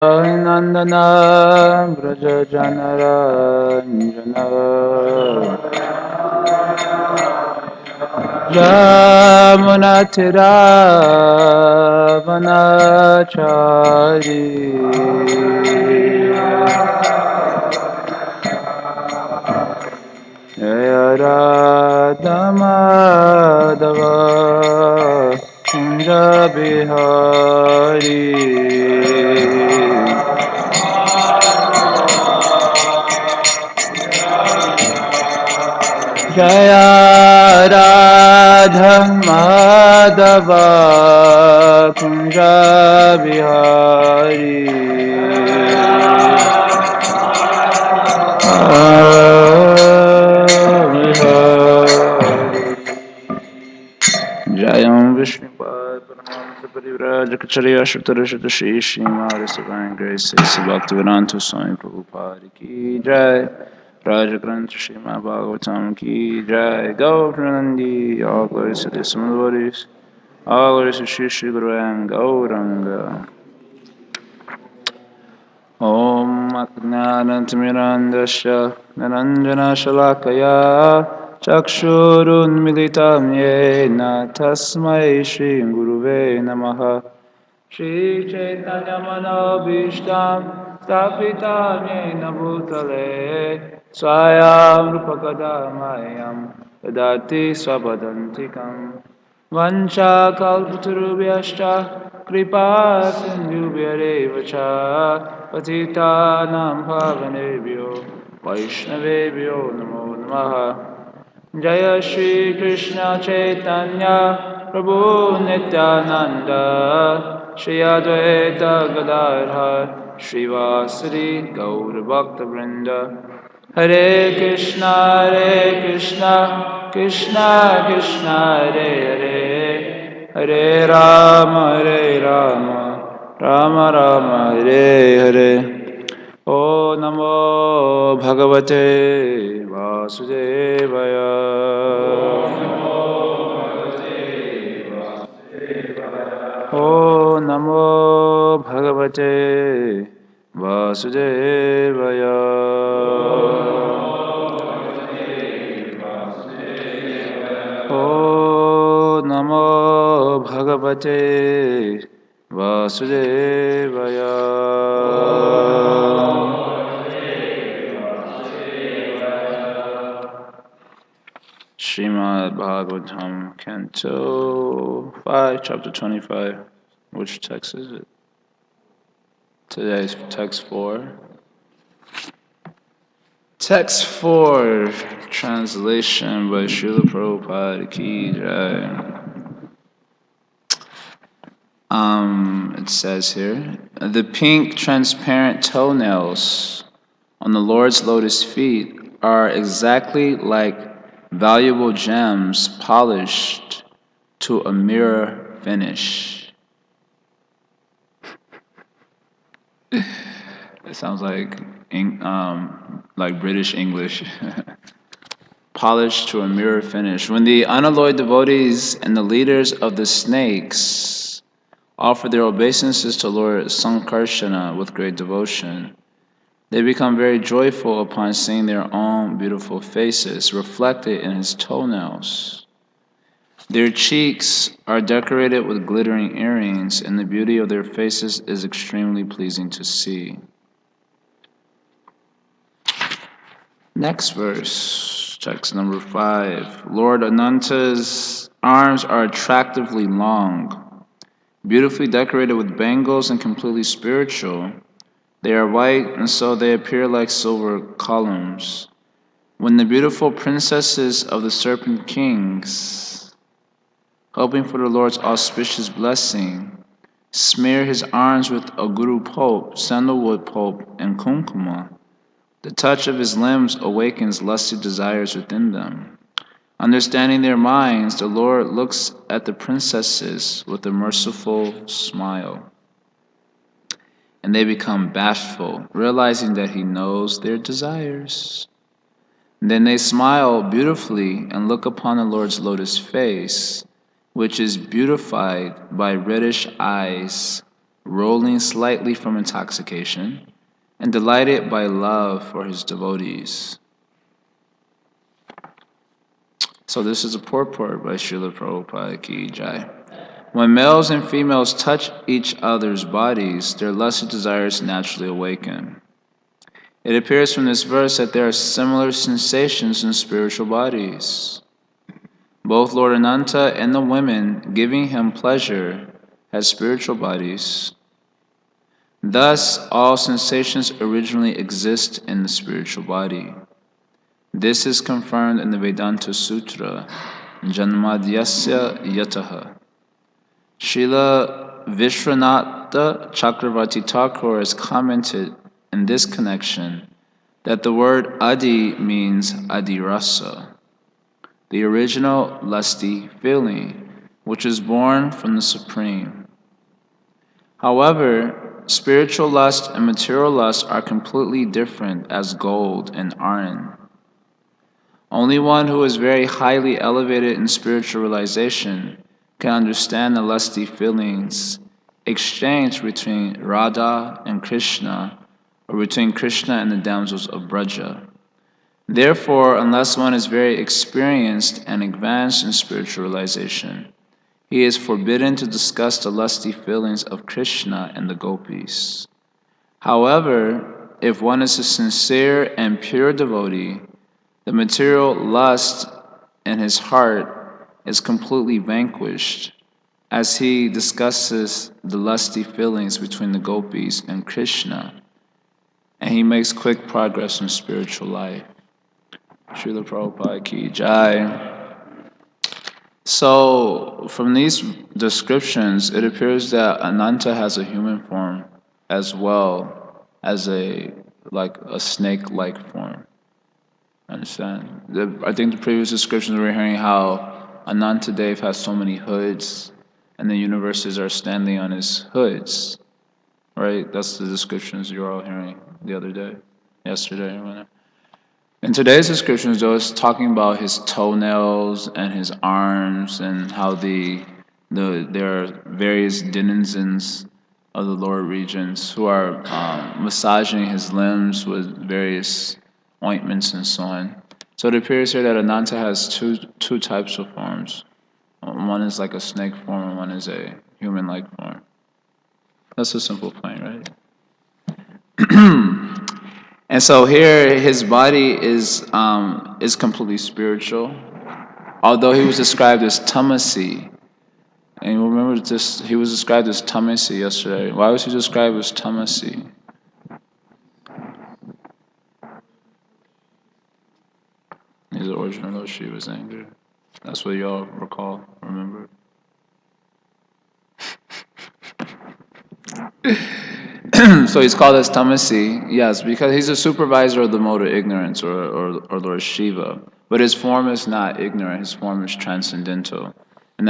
Nandana Braja Janaranjana Jamunatira Vanachari Jaya Radha Madhava Kunja Bihari Jaya Radha Madhava Kunja Bihari Jayam Vishnupad Paramahംsa Parivraj Kacharya Shuttara Shuttashi Srimad Divine Grace Bhaktivedanta Swami Prabhupada Ki Jai Rajagrantha Srimad Bhagavatam Ki Jai Gaur-Nandi All glories to the Devotees All glories to Shri Shri Guru and Gauranga Om Ajnanatimirandasya Naranjana Shalakaya Chakshurunmilitam Yena Tasmai Shri Guruve Namaha Shri Chaitanya Manobishtam Stapitam Yena Bhutale Swayam Rupakadamayam Dadati Swapadantikam Vancha Kalpatarubhyascha Kripa Sindhubhyareva Cha Patitanam Pavanebhyo Vaishnavebhyo Namo Namaha Jaya Shri Krishna Chaitanya Prabhu Nityananda Shri Advaita Gadadhar Srivasari Gaur Bhakta Vrinda Hare Krishna Krishna Krishna Hare Hare Rama Rama Rama Hare Hare O Namo Bhagavate Vasudevaya O Namo Bhagavate Vasudevaya O Namo Bhagavate Vasudevaya Srimad Bhagavatam, Canto 5, Chapter 25. Which text is it? Today's text 4. Text 4, translation by Srila Prabhupada Ki Jai. It says here, the pink transparent toenails on the Lord's lotus feet are exactly like valuable gems polished to a mirror finish. It sounds like British English. Polished to a mirror finish. When the unalloyed devotees and the leaders of the snakes offer their obeisances to Lord Sankarsana with great devotion, they become very joyful upon seeing their own beautiful faces reflected in his toenails. Their cheeks are decorated with glittering earrings, and the beauty of their faces is extremely pleasing to see. Next verse, text number 5. Lord Ananta's arms are attractively long, beautifully decorated with bangles and completely spiritual. They are white, and so they appear like silver columns. When the beautiful princesses of the serpent kings, hoping for the Lord's auspicious blessing, smear his arms with aguru pulp, sandalwood pulp, and kumkuma, the touch of his limbs awakens lusty desires within them. Understanding their minds, the Lord looks at the princesses with a merciful smile, and they become bashful, realizing that he knows their desires. Then they smile beautifully and look upon the Lord's lotus face, which is beautified by reddish eyes, rolling slightly from intoxication, and delighted by love for his devotees. So this is a purport by Srila Prabhupada Ki Jai. When males and females touch each other's bodies, their lusty desires naturally awaken. It appears from this verse that there are similar sensations in spiritual bodies. Both Lord Ananta and the women giving him pleasure had spiritual bodies. Thus, all sensations originally exist in the spiritual body. This is confirmed in the Vedanta Sutra, Janmadyasya Yataha. Srila Vishwanatha Chakravarti Thakur has commented in this connection that the word adi means adirasa, the original lusty feeling, which is born from the Supreme. However, spiritual lust and material lust are completely different as gold and iron. Only one who is very highly elevated in spiritual realization can understand the lusty feelings exchanged between Radha and Krishna, or between Krishna and the damsels of Braja. Therefore, unless one is very experienced and advanced in spiritual realization, he is forbidden to discuss the lusty feelings of Krishna and the gopis. However, if one is a sincere and pure devotee, the material lust in his heart is completely vanquished as he discusses the lusty feelings between the gopis and Krishna, and he makes quick progress in spiritual life. Srila Prabhupada Ki Jai. So, from these descriptions, it appears that Ananta has a human form as well as a snake-like form. Understand? I think the previous descriptions we were hearing how Anantadev has so many hoods, and the universes are standing on his hoods, right? That's the descriptions you were all hearing the other day, yesterday, or whatever. In today's descriptions, though, it's talking about his toenails and his arms, and how there are various denizens of the lower regions who are massaging his limbs with various ointments and so on. So it appears here that Ananta has two types of forms. One is like a snake form, and one is a human-like form. That's a simple point, right? And so here, his body is completely spiritual, although he was described as tamasi. And you remember this? He was described as tamasi yesterday. Why was he described as tamasi? He's the origin of Shiva's anger. That's what y'all remember? So he's called as Tamasi, yes, because he's a supervisor of the mode of ignorance, or Lord Shiva. But his form is not ignorant, his form is transcendental. And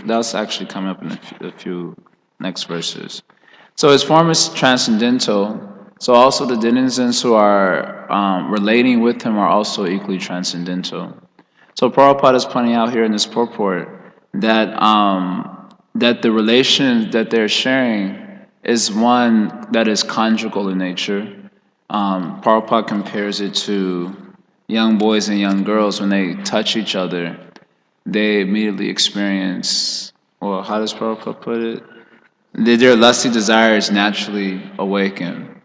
that's actually coming up in a few next verses. So his form is transcendental, so also the denizens who are relating with him are also equally transcendental. So Prabhupada is pointing out here in this purport that that the relation that they're sharing is one that is conjugal in nature. Prabhupada compares it to young boys and young girls. When they touch each other, they immediately experience, well, how does Prabhupada put it? Their lusty desires naturally awaken.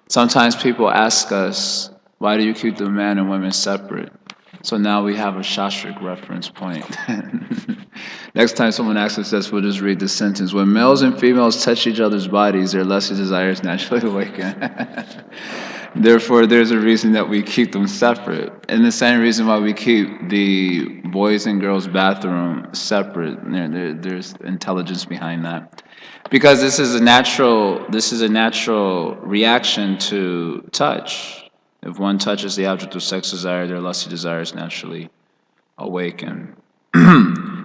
Sometimes people ask us, why do you keep the men and women separate? So now we have a Shastric reference point. Next time someone asks us this, we'll just read the sentence. When males and females touch each other's bodies, their lusty desires naturally awaken. Therefore, there's a reason that we keep them separate. And the same reason why we keep the boys and girls bathroom separate. There's intelligence behind that. Because this is a natural reaction to touch. If one touches the object of sex desire, their lusty desires naturally awaken.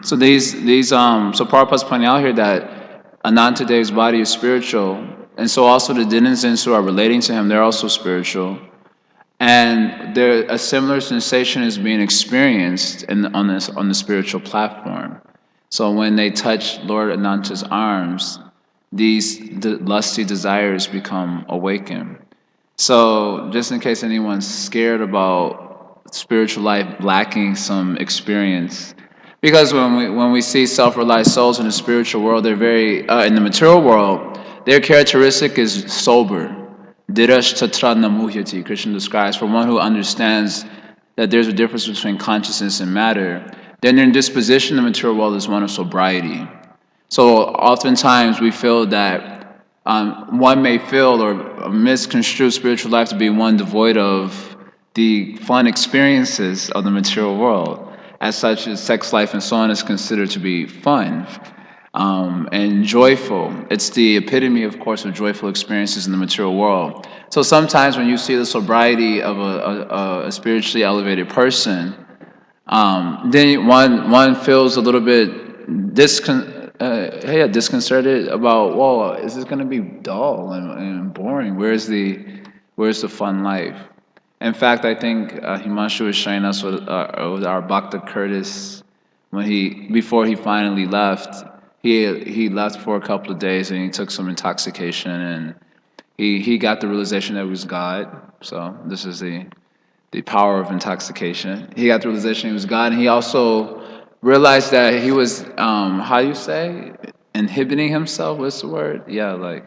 So so Prabhupada's pointing out here that Anantadev's body is spiritual, and so also the denizens who are relating to him, they're also spiritual. And a similar sensation is being experienced on the spiritual platform. So when they touch Lord Ananta's arms, these lusty desires become awakened. So, just in case anyone's scared about spiritual life lacking some experience, because when we see self-realized souls in the spiritual world, they're very in the material world. Their characteristic is sober. Dirash tatra namuhyati. Krishna describes for one who understands that there's a difference between consciousness and matter. Then their disposition in the material world is one of sobriety. So oftentimes we feel that one may feel or misconstrue spiritual life to be one devoid of the fun experiences of the material world. As such, as sex life and so on is considered to be fun and joyful. It's the epitome, of course, of joyful experiences in the material world. So sometimes when you see the sobriety of a spiritually elevated person, then one feels a little bit disconcerted about, whoa, is this going to be dull and boring? Where's the fun life? In fact, I think Himanshu was showing us with our Bhakta Curtis before he finally left. He left for a couple of days and he took some intoxication and he got the realization that he was God. So this is the power of intoxication. He got the realization he was God, and he also realized that he was, how do you say, inhibiting himself. What's the word? Yeah, like,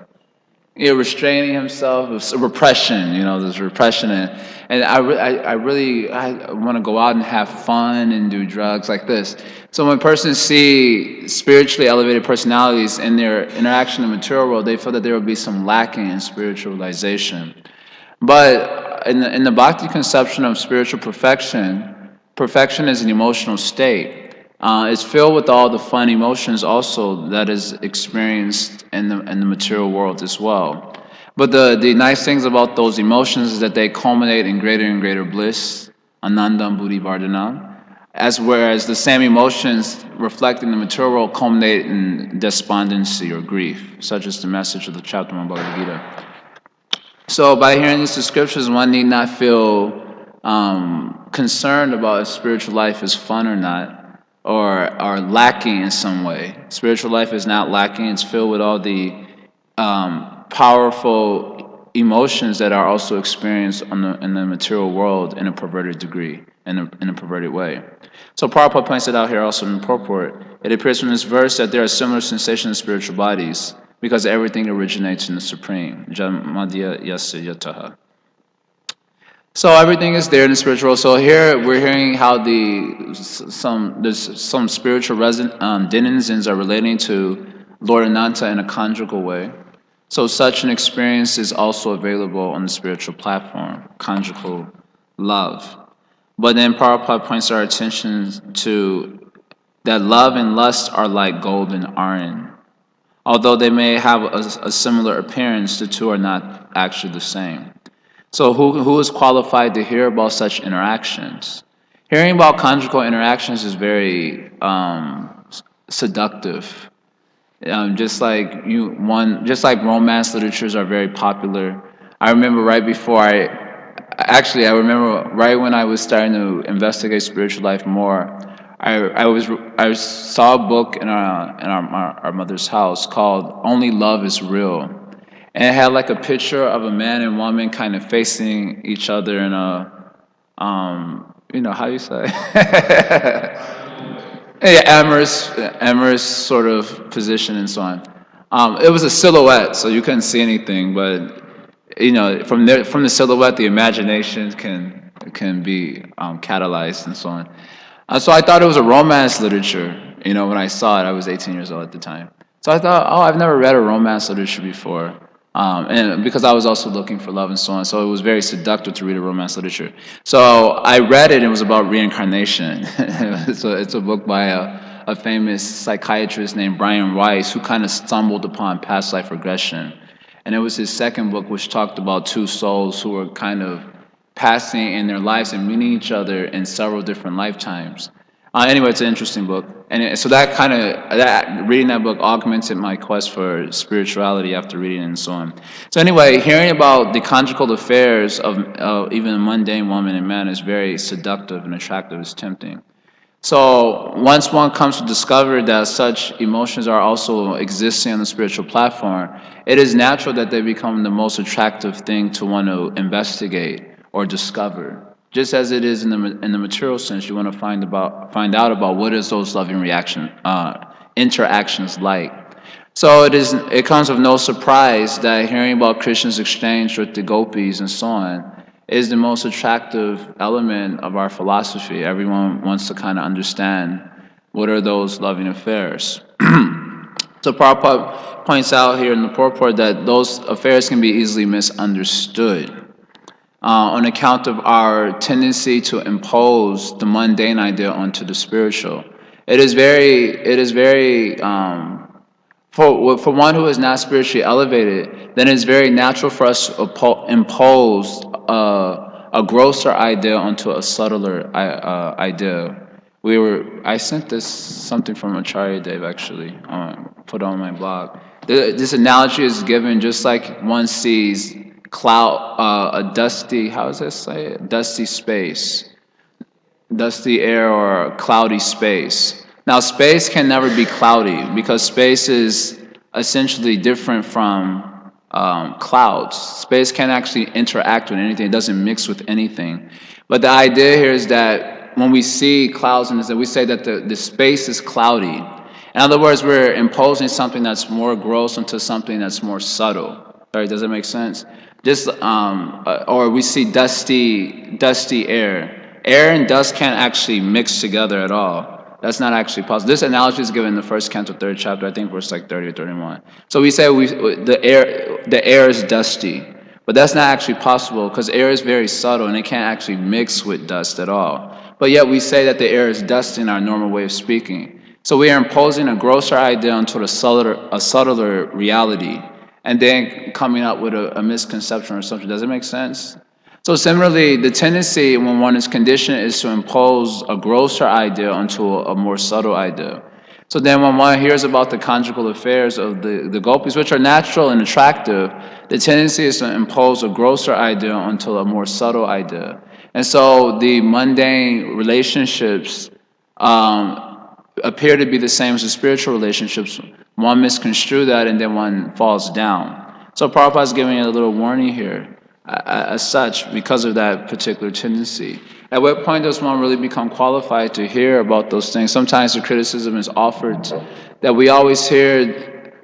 yeah, restraining himself. It was repression. There's repression, and I want to go out and have fun and do drugs like this. So when persons see spiritually elevated personalities in their interaction in the material world, they feel that there will be some lacking in spiritualization. But in the Bhakti conception of spiritual perfection, perfection is an emotional state. It's filled with all the fun emotions also that is experienced in the material world as well. But the nice things about those emotions is that they culminate in greater and greater bliss, anandam buddhi vardhanam, whereas the same emotions reflecting the material world culminate in despondency or grief, such as the message of the chapter on Bhagavad Gita. So by hearing these descriptions, one need not feel concerned about if spiritual life is fun or not, or lacking in some way. Spiritual life is not lacking. It's filled with all the powerful emotions that are also experienced in the material world in a perverted degree, in a perverted way. So Prabhupada points it out here also in the purport. It appears from this verse that there are similar sensations in spiritual bodies, because everything originates in the Supreme. Jamadya yasya yataha. So everything is there in the spiritual world. So here we're hearing how there's some spiritual denizens are relating to Lord Ananta in a conjugal way. So such an experience is also available on the spiritual platform, conjugal love. But then Prabhupada points our attention to that love and lust are like gold and iron. Although they may have a similar appearance, the two are not actually the same. So who is qualified to hear about such interactions? Hearing about conjugal interactions is very seductive. Just like romance literatures are very popular. I remember I remember right when I was starting to investigate spiritual life more, I saw a book in our mother's house called "Only Love Is Real," and it had like a picture of a man and woman kind of facing each other in a how you say yeah, amorous sort of position and so on. It was a silhouette, so you couldn't see anything, but from the silhouette, the imagination can be catalyzed and so on. So I thought it was a romance literature. When I saw it, I was 18 years old at the time. So I thought, oh, I've never read a romance literature before. And because I was also looking for love and so on, so it was very seductive to read a romance literature. So I read it, and it was about reincarnation. It's a book by a famous psychiatrist named Brian Weiss, who kind of stumbled upon past life regression. And it was his second book, which talked about two souls who were kind of passing in their lives and meeting each other in several different lifetimes. Anyway, it's an interesting book, and so reading that book augmented my quest for spirituality after reading it and so on. So anyway, hearing about the conjugal affairs of even a mundane woman and man is very seductive and attractive. It's tempting. So once one comes to discover that such emotions are also existing on the spiritual platform, it is natural that they become the most attractive thing to want to investigate or discover. Just as it is in the material sense, you want to find out about what is those loving interactions like. So it comes with no surprise that hearing about Krishna's exchange with the gopis and so on is the most attractive element of our philosophy. Everyone wants to kind of understand what are those loving affairs. So Prabhupada points out here in the purport that those affairs can be easily misunderstood on account of our tendency to impose the mundane idea onto the spiritual. For one who is not spiritually elevated, then it's very natural for us to impose a grosser idea onto a subtler idea. I sent this something from Acharya Dev actually, put on my blog. This analogy is given just like one sees a dusty, how does that say it? Dusty air or cloudy space. Now, space can never be cloudy because space is essentially different from clouds. Space can't actually interact with anything. It doesn't mix with anything. But the idea here is that when we see clouds, and we say that the space is cloudy. In other words, we're imposing something that's more gross into something that's more subtle. Right? Does that make sense? Just or we see dusty air. Air and dust can't actually mix together at all. That's not actually possible. This analogy is given in the first canto, third chapter, I think verse like 30 or 31. So we say the air is dusty, but that's not actually possible because air is very subtle and it can't actually mix with dust at all. But yet we say that the air is dusty in our normal way of speaking. So we are imposing a grosser idea onto a subtler reality, and then coming up with a misconception or something. Does it make sense? So similarly, the tendency when one is conditioned is to impose a grosser idea onto a more subtle idea. So then when one hears about the conjugal affairs of the gopis, which are natural and attractive, the tendency is to impose a grosser idea onto a more subtle idea. And so the mundane relationships appear to be the same as the spiritual relationships. One misconstrues that and then one falls down. So Prabhupada is giving a little warning here as such because of that particular tendency. At what point does one really become qualified to hear about those things? Sometimes the criticism is offered that we always hear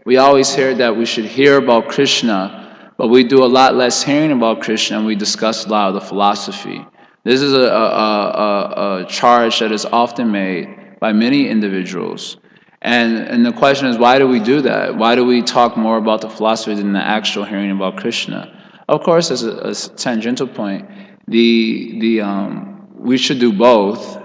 that we should hear about Krishna, but we do a lot less hearing about Krishna and we discuss a lot of the philosophy. This is a charge that is often made by many individuals. And the question is, why do we do that? Why do we talk more about the philosophy than the actual hearing about Krishna? Of course, as a tangential point, we should do both.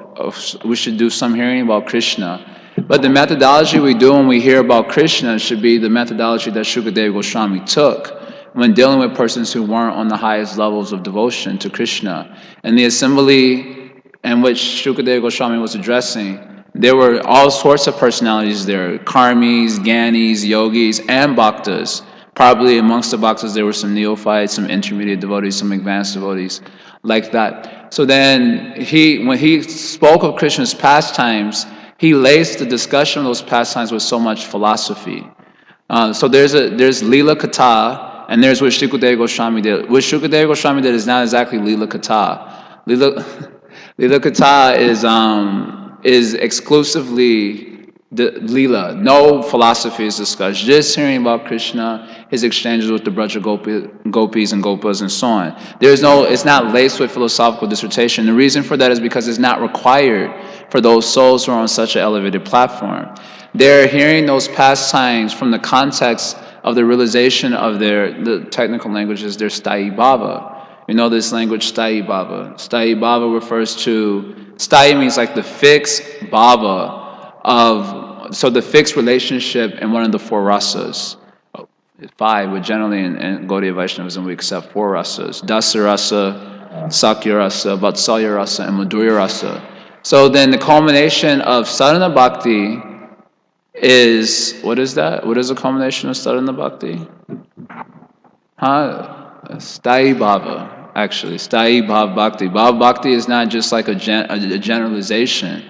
We should do some hearing about Krishna. But the methodology we do when we hear about Krishna should be the methodology that Shukadeva Goswami took when dealing with persons who weren't on the highest levels of devotion to Krishna. And the assembly in which Shukadeva Goswami was addressing, there were all sorts of personalities there, karmis, gyanis, yogis, and bhaktas. Probably amongst the bhaktas there were some neophytes, some intermediate devotees, some advanced devotees, like that. So then when he spoke of Krishna's pastimes, he laced the discussion of those pastimes with so much philosophy. So there's Leela Katha, and there's what Shukadeva Goswami did. What Shukadeva Goswami did is not exactly Leela Katha. Leela Katha is exclusively the Leela. No philosophy is discussed. Just hearing about Krishna, his exchanges with the Braja gopis and gopas and so on. It's not laced with philosophical dissertation. The reason for that is because it's not required for those souls who are on such an elevated platform. They're hearing those pastimes from the context of the realization of the technical language is their Sthayi Bhava. You know this language, Sthayi Bhava. Sthayi Bhava refers to, Sthayi means like the fixed Bhava so the fixed relationship in one of the four rasas. Five, but generally in Gaudiya Vaishnavism we accept four rasas. Dasa rasa, Sakya rasa, Vatsalya rasa, and Madhurya rasa. So then the culmination of sadhana bhakti is, what is that? What is the culmination of sadhana bhakti? Sthayi Bhava, actually. Sthayi Bhav Bhakti. Bhav Bhakti is not just like a generalization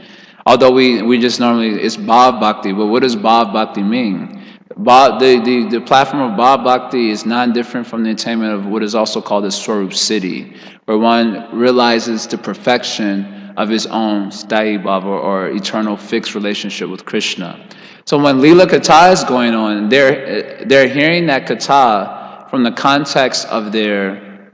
Although we just normally, it's Bhav Bhakti, but what does Bhav Bhakti mean? The platform of Bhav Bhakti is not different from the attainment of what is also called the Swarup Siddhi, where one realizes the perfection of his own Sthayi Bhava, or eternal fixed relationship with Krishna. So when Leela Katha is going on, they're hearing that Katha from the context of their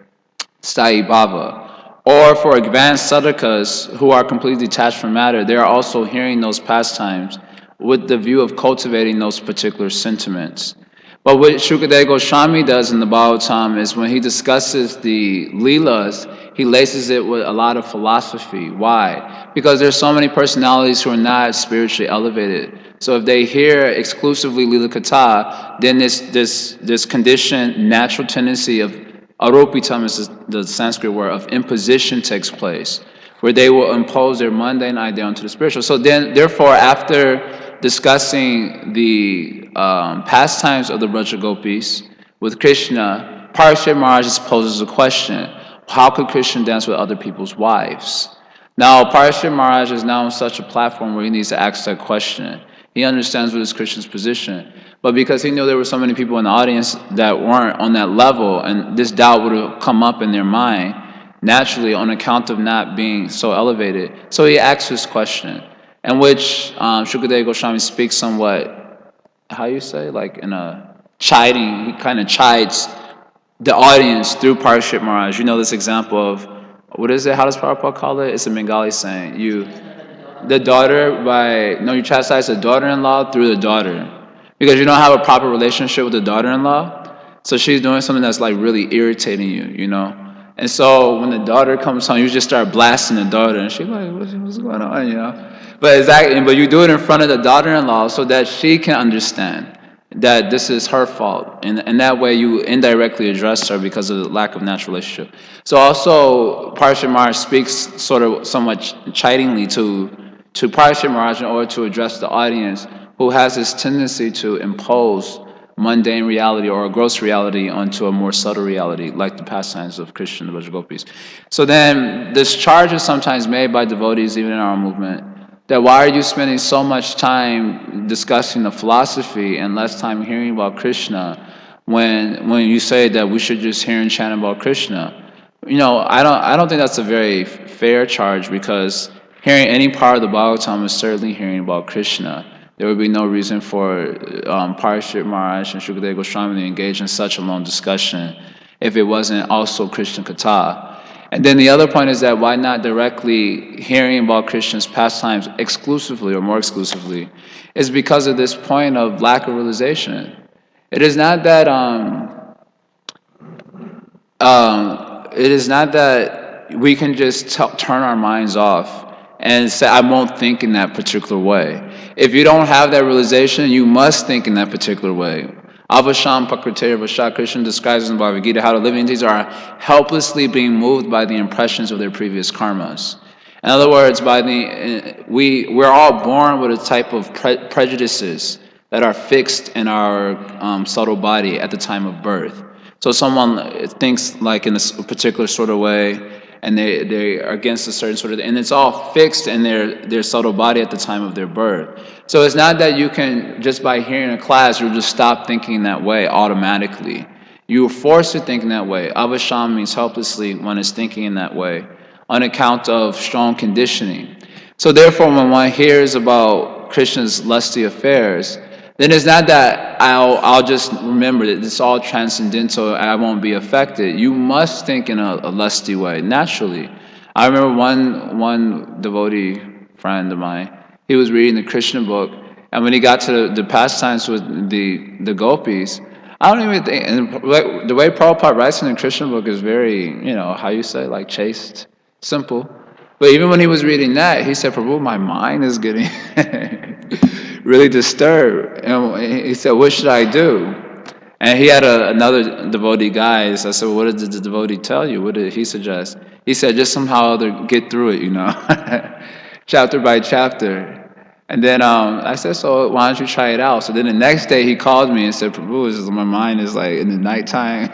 Sthayi Bhava. Or for advanced sadhakas who are completely detached from matter, they are also hearing those pastimes with the view of cultivating those particular sentiments. But what Shukadeva Goswami does in the Bhagavatam is when he discusses the Leelas, he laces it with a lot of philosophy. Why? Because there's so many personalities who are not spiritually elevated. So if they hear exclusively Leela Katha, then this conditioned natural tendency of aropitam is the Sanskrit word of imposition takes place, where they will impose their mundane idea onto the spiritual. So then, therefore, after discussing the pastimes of the Braja Gopis with Krishna, Parikshit Maharaj poses a question: how could Krishna dance with other people's wives? Now, Parikshit Maharaj is now on such a platform where he needs to ask that question. He understands what is Krishna's position. But because he knew there were so many people in the audience that weren't on that level, and this doubt would have come up in their mind naturally on account of not being so elevated. So he asks this question, in which Shukadeva Goswami speaks somewhat, how you say, like in a chiding, he kind of chides the audience through Parikshit Maharaj. You know this example of, what is it, how does Prabhupada call it? It's a Bengali saying. You chastise the daughter-in-law through the daughter. Because you don't have a proper relationship with the daughter-in-law. So she's doing something that's like really irritating you, you know? And so when the daughter comes home, you just start blasting the daughter, and she's like, what's going on, you know? But you do it in front of the daughter-in-law so that she can understand that this is her fault. And that way you indirectly address her because of the lack of natural relationship. So also, Parikshit Maharaj speaks sort of somewhat chidingly to Parikshit Maharaj in order to address the audience who has this tendency to impose mundane reality or a gross reality onto a more subtle reality, like the pastimes of Krishna and the Brajagopis. So then, this charge is sometimes made by devotees, even in our movement, that why are you spending so much time discussing the philosophy and less time hearing about Krishna when you say that we should just hear and chant about Krishna? You know, I don't think that's a very fair charge, because hearing any part of the Bhagavatam is certainly hearing about Krishna. There would be no reason for Parikshit Maharaj and Shukadeva Goswami to engage in such a long discussion if it wasn't also Krishna Katha. And then the other point is that why not directly hearing about Krishna's pastimes exclusively or more exclusively is because of this point of lack of realization. It is not that we can just turn our minds off and say, I won't think in that particular way. If you don't have that realization, you must think in that particular way. Avasham Pakriteya Vasha, Krishna describes in the Bhagavad Gita how the living entities are helplessly being moved by the impressions of their previous karmas. In other words, we're all born with a type of prejudices that are fixed in our subtle body at the time of birth. So someone thinks like in a particular sort of way, and they are against a certain sort of, and it's all fixed in their subtle body at the time of their birth. So it's not that you can, just by hearing a class, you'll just stop thinking that way automatically. You are forced to think in that way. Avasham means helplessly one is thinking in that way on account of strong conditioning. So therefore, when one hears about Krishna's lusty affairs, then it's not that I'll just remember that it's all transcendental and I won't be affected. You must think in a lusty way, naturally. I remember one devotee friend of mine, he was reading the Krishna book, and when he got to the pastimes with the gopis, I don't even think, and the way Prabhupada writes in the Krishna book is very, how you say, like chaste, simple. But even when he was reading that, he said, Prabhu, my mind is getting really disturbed. And he said, what should I do? And he had another devotee guy. So I said, well, what did the devotee tell you? What did he suggest? He said, just somehow or other get through it, chapter by chapter. And then I said, so why don't you try it out? So then the next day he called me and said, Prabhu, my mind is like in the nighttime,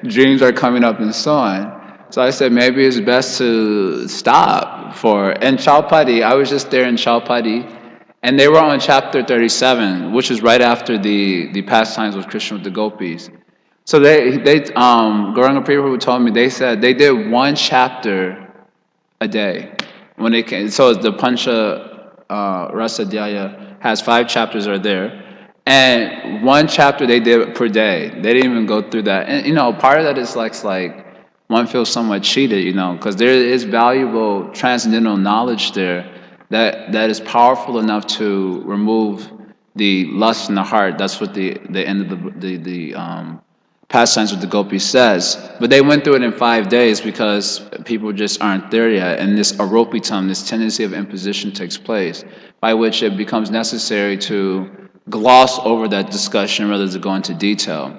dreams are coming up and so on. So I said, maybe it's best to stop, in Chaupadi, I was just there in Chaupadi, and they were on chapter 37, which is right after the pastimes of Krishna with the gopis. So Gauranga Prabhu told me, they said they did one chapter a day when they came. So the Pancha Rasa Jaya has 5 chapters are there, and one chapter they did per day. They didn't even go through that. And part of that is like one feels somewhat cheated, because there is valuable transcendental knowledge there that is powerful enough to remove the lust in the heart. That's what the end of the pastimes with the gopis says. But they went through it in 5 days because people just aren't there yet, and this aropitam, this tendency of imposition, takes place, by which it becomes necessary to gloss over that discussion rather than go into detail.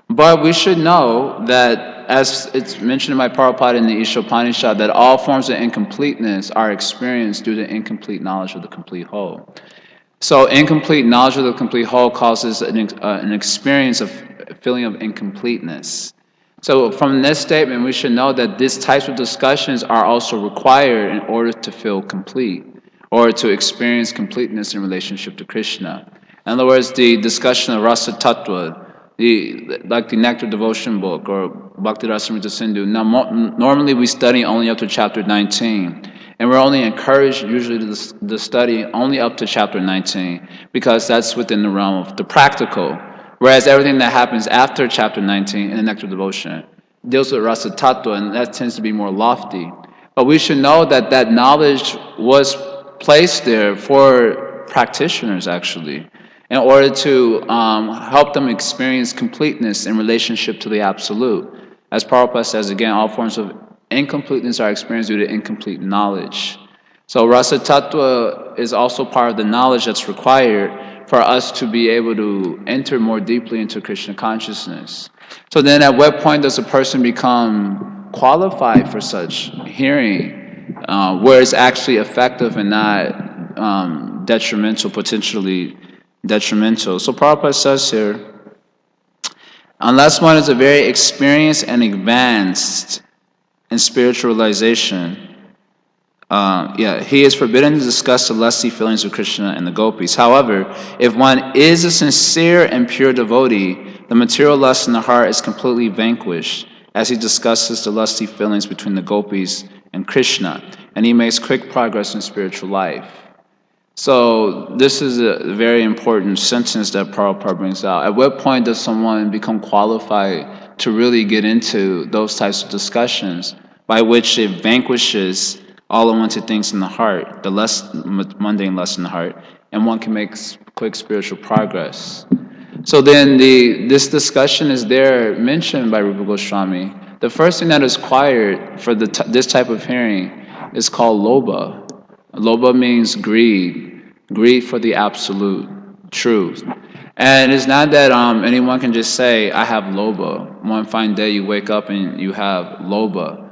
But we should know that, as it's mentioned in my Prabhupada in the Ishopanishad, that all forms of incompleteness are experienced due to incomplete knowledge of the complete whole. So incomplete knowledge of the complete whole causes an experience of feeling of incompleteness. So from this statement, we should know that these types of discussions are also required in order to feel complete, or to experience completeness in relationship to Krishna. In other words, the discussion of Rasa Tattva, like the Nectar Devotion book or Bhakti Rasamrita Sindhu. Now, normally we study only up to chapter 19, and we're only encouraged usually to study only up to chapter 19, because that's within the realm of the practical. Whereas everything that happens after chapter 19 in the Nectar Devotion deals with Rasa Tattva, and that tends to be more lofty. But we should know that that knowledge was placed there for practitioners, actually, in order to help them experience completeness in relationship to the Absolute. As Prabhupada says, again, all forms of incompleteness are experienced due to incomplete knowledge. So Rasa Tattva is also part of the knowledge that's required for us to be able to enter more deeply into Krishna consciousness. So then at what point does a person become qualified for such hearing, where it's actually effective and not detrimental, potentially detrimental? So Prabhupada says here, unless one is a very experienced and advanced in spiritualization, he is forbidden to discuss the lusty feelings of Krishna and the gopis. However, if one is a sincere and pure devotee, the material lust in the heart is completely vanquished as he discusses the lusty feelings between the gopis and Krishna, and he makes quick progress in spiritual life. So this is a very important sentence that Prabhupada brings out. At what point does someone become qualified to really get into those types of discussions, by which it vanquishes all unwanted things in the heart, the mundane lust in the heart, and one can make quick spiritual progress? So then this discussion is there mentioned by Rupa Goswami. The first thing that is required for this type of hearing is called lobha. Lobha means greed for the absolute truth. And it's not that anyone can just say, I have lobha. One fine day you wake up and you have lobha.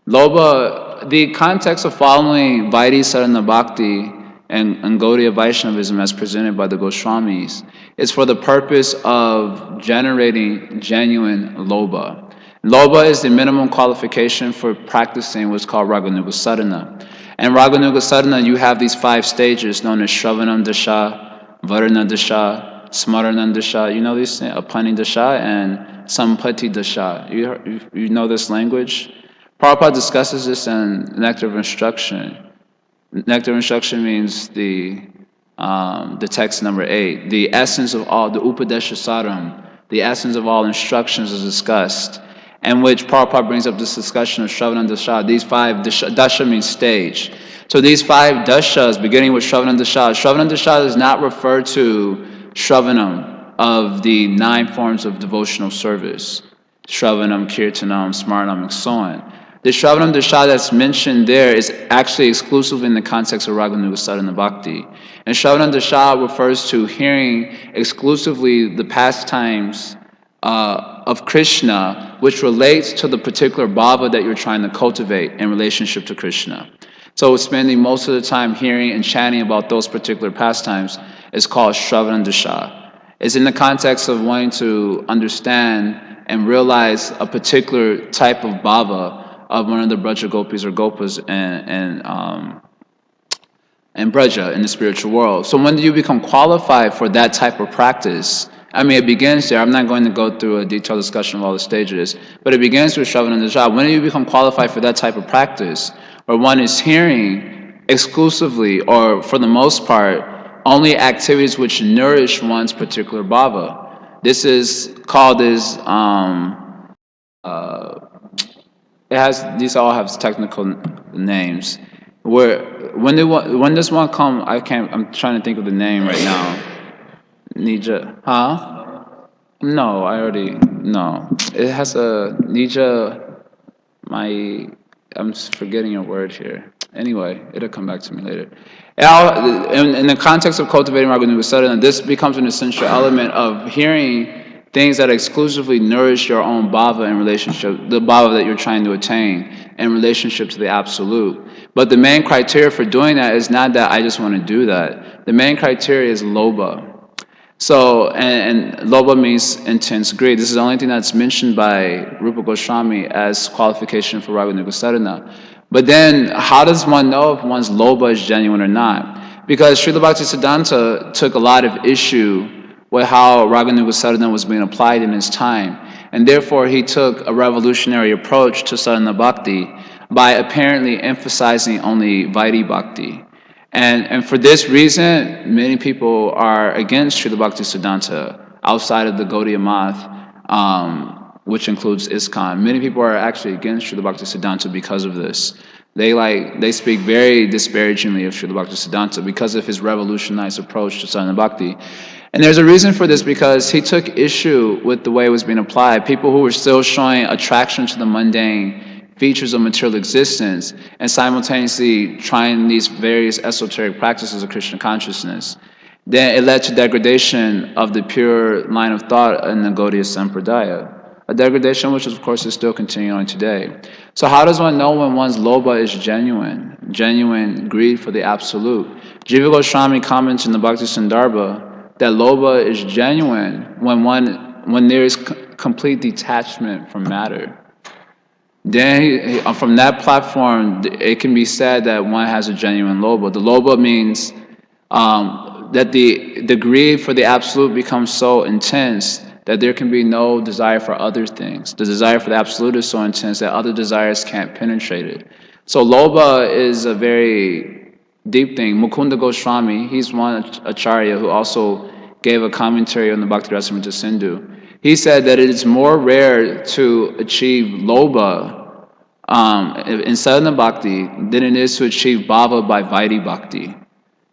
Lobha, the context of following Vaidhi Sadhana Bhakti and Gaudiya Vaishnavism as presented by the Goswamis is for the purpose of generating genuine lobha. Lobha is the minimum qualification for practicing what's called Raganuga Sadhana. And Raganuga Sadhana, you have these 5 stages known as Shravanam Dasha, Varana Dasha, Smaranam Dasha. You know these things? Apani Dasha and Sampati Dasha. You know this language? Prabhupada discusses this in Nectar of Instruction. Nectar of Instruction means the text number 8. The essence of all, the Upadesha Saram, the essence of all instructions is discussed, in which Prabhupada brings up this discussion of Shravanam Dasha. These 5, Dasha means stage. So these 5 Dashas, beginning with Shravanam Dasha does not refer to Shravanam of the 9 forms of devotional service. Shravanam, Kirtanam, Smaranam, and so on. The Shravanam Dasha that's mentioned there is actually exclusive in the context of Raganuga Sadhana Bhakti. And Shravanam Dasha refers to hearing exclusively the pastimes of Krishna, which relates to the particular bhava that you're trying to cultivate in relationship to Krishna. So spending most of the time hearing and chanting about those particular pastimes is called Shravanam Dasha. It's in the context of wanting to understand and realize a particular type of bhava of one of the Braja Gopis or Gopas and Braja in the spiritual world. So when do you become qualified for that type of practice? I mean, it begins there. I'm not going to go through a detailed discussion of all the stages, but it begins with Shravan and the job. When do you become qualified for that type of practice, where one is hearing exclusively, or for the most part, only activities which nourish one's particular bhava? This is called as these all have technical names. Where when does one come? I'm trying to think of the name right now. Nija, huh? No, no. It has a Nija. I'm forgetting a word here. Anyway, it'll come back to me later. In the context of cultivating Raganuga Sadhana, this becomes an essential element of hearing things that exclusively nourish your own bhava in relationship, the bhava that you're trying to attain in relationship to the absolute. But the main criteria for doing that is not that I just want to do that. The main criteria is lobha. So, and lobha means intense greed. This is the only thing that's mentioned by Rupa Goswami as qualification for Raganuga Sadhana. But then, how does one know if one's lobha is genuine or not? Because Srila Bhaktisiddhanta took a lot of issue with how Raganuga Sadhana was being applied in his time. And therefore, he took a revolutionary approach to sadhana bhakti by apparently emphasizing only Vaidhi bhakti. And for this reason, many people are against Srila Bhaktisiddhanta outside of the Gaudiya Math, which includes ISKCON. Many people are actually against Srila Bhaktisiddhanta because of this. They speak very disparagingly of Srila Bhaktisiddhanta because of his revolutionized approach to sadhana bhakti. And there's a reason for this, because he took issue with the way it was being applied. People who were still showing attraction to the mundane features of material existence and simultaneously trying these various esoteric practices of Krishna consciousness. Then it led to degradation of the pure line of thought in the Gaudiya Sampradaya. A degradation which, of course, is still continuing on today. So how does one know when one's lobha is genuine greed for the absolute? Jiva Goswami comments in the Bhakti Sandarbha that lobha is genuine when there is complete detachment from matter. Then from that platform, it can be said that one has a genuine lobha. The lobha means that the greed for the absolute becomes so intense that there can be no desire for other things. The desire for the absolute is so intense that other desires can't penetrate it. So lobha is a very deep thing. Mukunda Goswami, he's one acharya who also gave a commentary on the Bhakti Rasamrita Sindhu. He said that it is more rare to achieve lobha in sadhana bhakti than it is to achieve bhava by Vaidhi bhakti.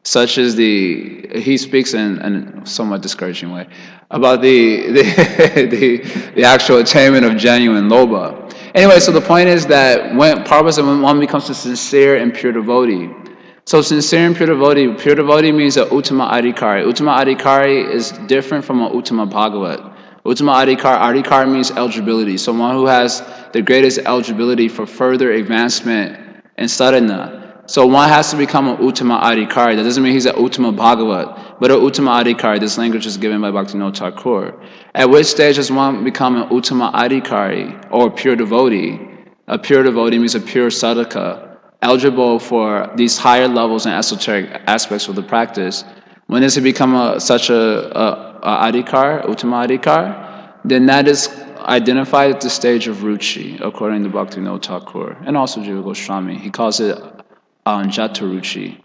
Such as he speaks in a somewhat discouraging way about the actual attainment of genuine lobha. Anyway, so the point is that when one becomes a sincere and pure devotee. So sincere and pure devotee means a Uttama Adhikari. Uttama Adhikari is different from a Uttama Bhagavat. Uttama Adhikari means eligibility. So one who has the greatest eligibility for further advancement in sadhana. So one has to become an Uttama Adhikari. That doesn't mean he's an Uttama Bhagavat, but an Uttama Adhikari. This language is given by Bhaktivinoda Thakur. At which stage does one become an Uttama Adhikari, or a pure devotee? A pure devotee means a pure sadhaka, eligible for these higher levels and esoteric aspects of the practice. When does it become such a adhikar, Uttama Adhikar? Then that is identified at the stage of ruchi, according to Bhaktivinoda Thakur, and also Jiva Goswami. He calls it Jataruchi,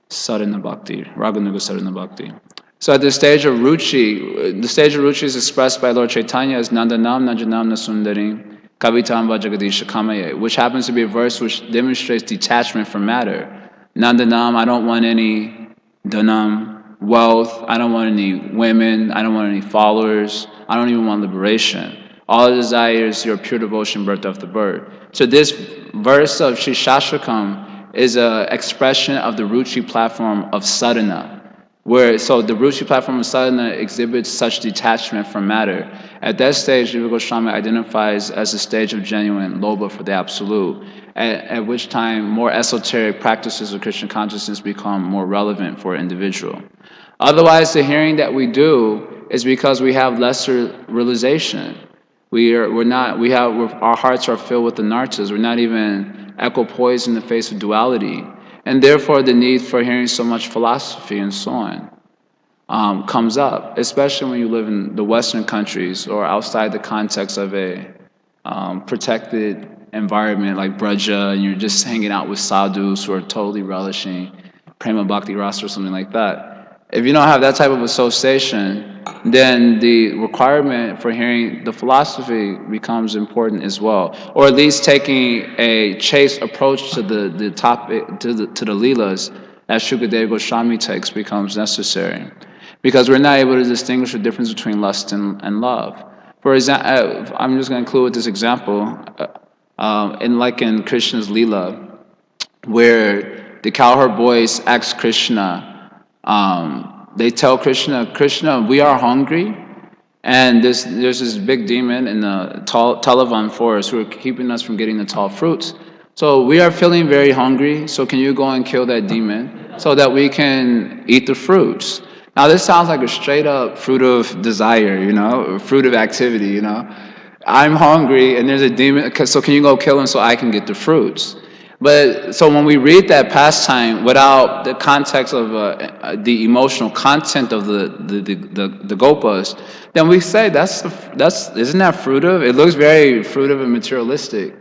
Sadhana Bhakti, Raganuga Sadhana Bhakti. So at the stage of ruchi is expressed by Lord Chaitanya as Nandanam Najanam Nasundarim Kavitamba Jagadisha Kamaye, which happens to be a verse which demonstrates detachment from matter. Nandanam, I don't want any dhanam, wealth, I don't want any women, I don't want any followers, I don't even want liberation. All I desire is your pure devotion, birth after birth. So this verse of Sri Shastrakam is an expression of the ruchi platform of sadhana. So the ruchi platform of sadhana exhibits such detachment from matter. At that stage, Jiva Goswami identifies as a stage of genuine lobha for the absolute, at which time more esoteric practices of Krishna consciousness become more relevant for an individual. Otherwise, the hearing that we do is because we have lesser realization. Our hearts are filled with anarthas. We're not even equipoised in the face of duality. And therefore the need for hearing so much philosophy and so on comes up, especially when you live in the Western countries or outside the context of a protected environment like Braja, and you're just hanging out with sadhus who are totally relishing prema bhakti rasa or something like that. If you don't have that type of association, then the requirement for hearing the philosophy becomes important as well, or at least taking a chaste approach to the topic, to the leelas, as Shukadeva Goswami takes, becomes necessary, because we're not able to distinguish the difference between lust and love. For example, I'm just going to conclude with this example. In Krishna's Leela, where the cowherd boys ask Krishna, they tell Krishna, Krishna, we are hungry, and there's this big demon in the Talavan forest who are keeping us from getting the tall fruits. So we are feeling very hungry, so can you go and kill that demon so that we can eat the fruits? Now this sounds like a straight up fruit of desire, fruit of activity, I'm hungry and there's a demon, so can you go kill him so I can get the fruits? But so when we read that pastime without the context of the emotional content of the gopas, then we say that's isn't that fruitive? It looks very fruitive and materialistic.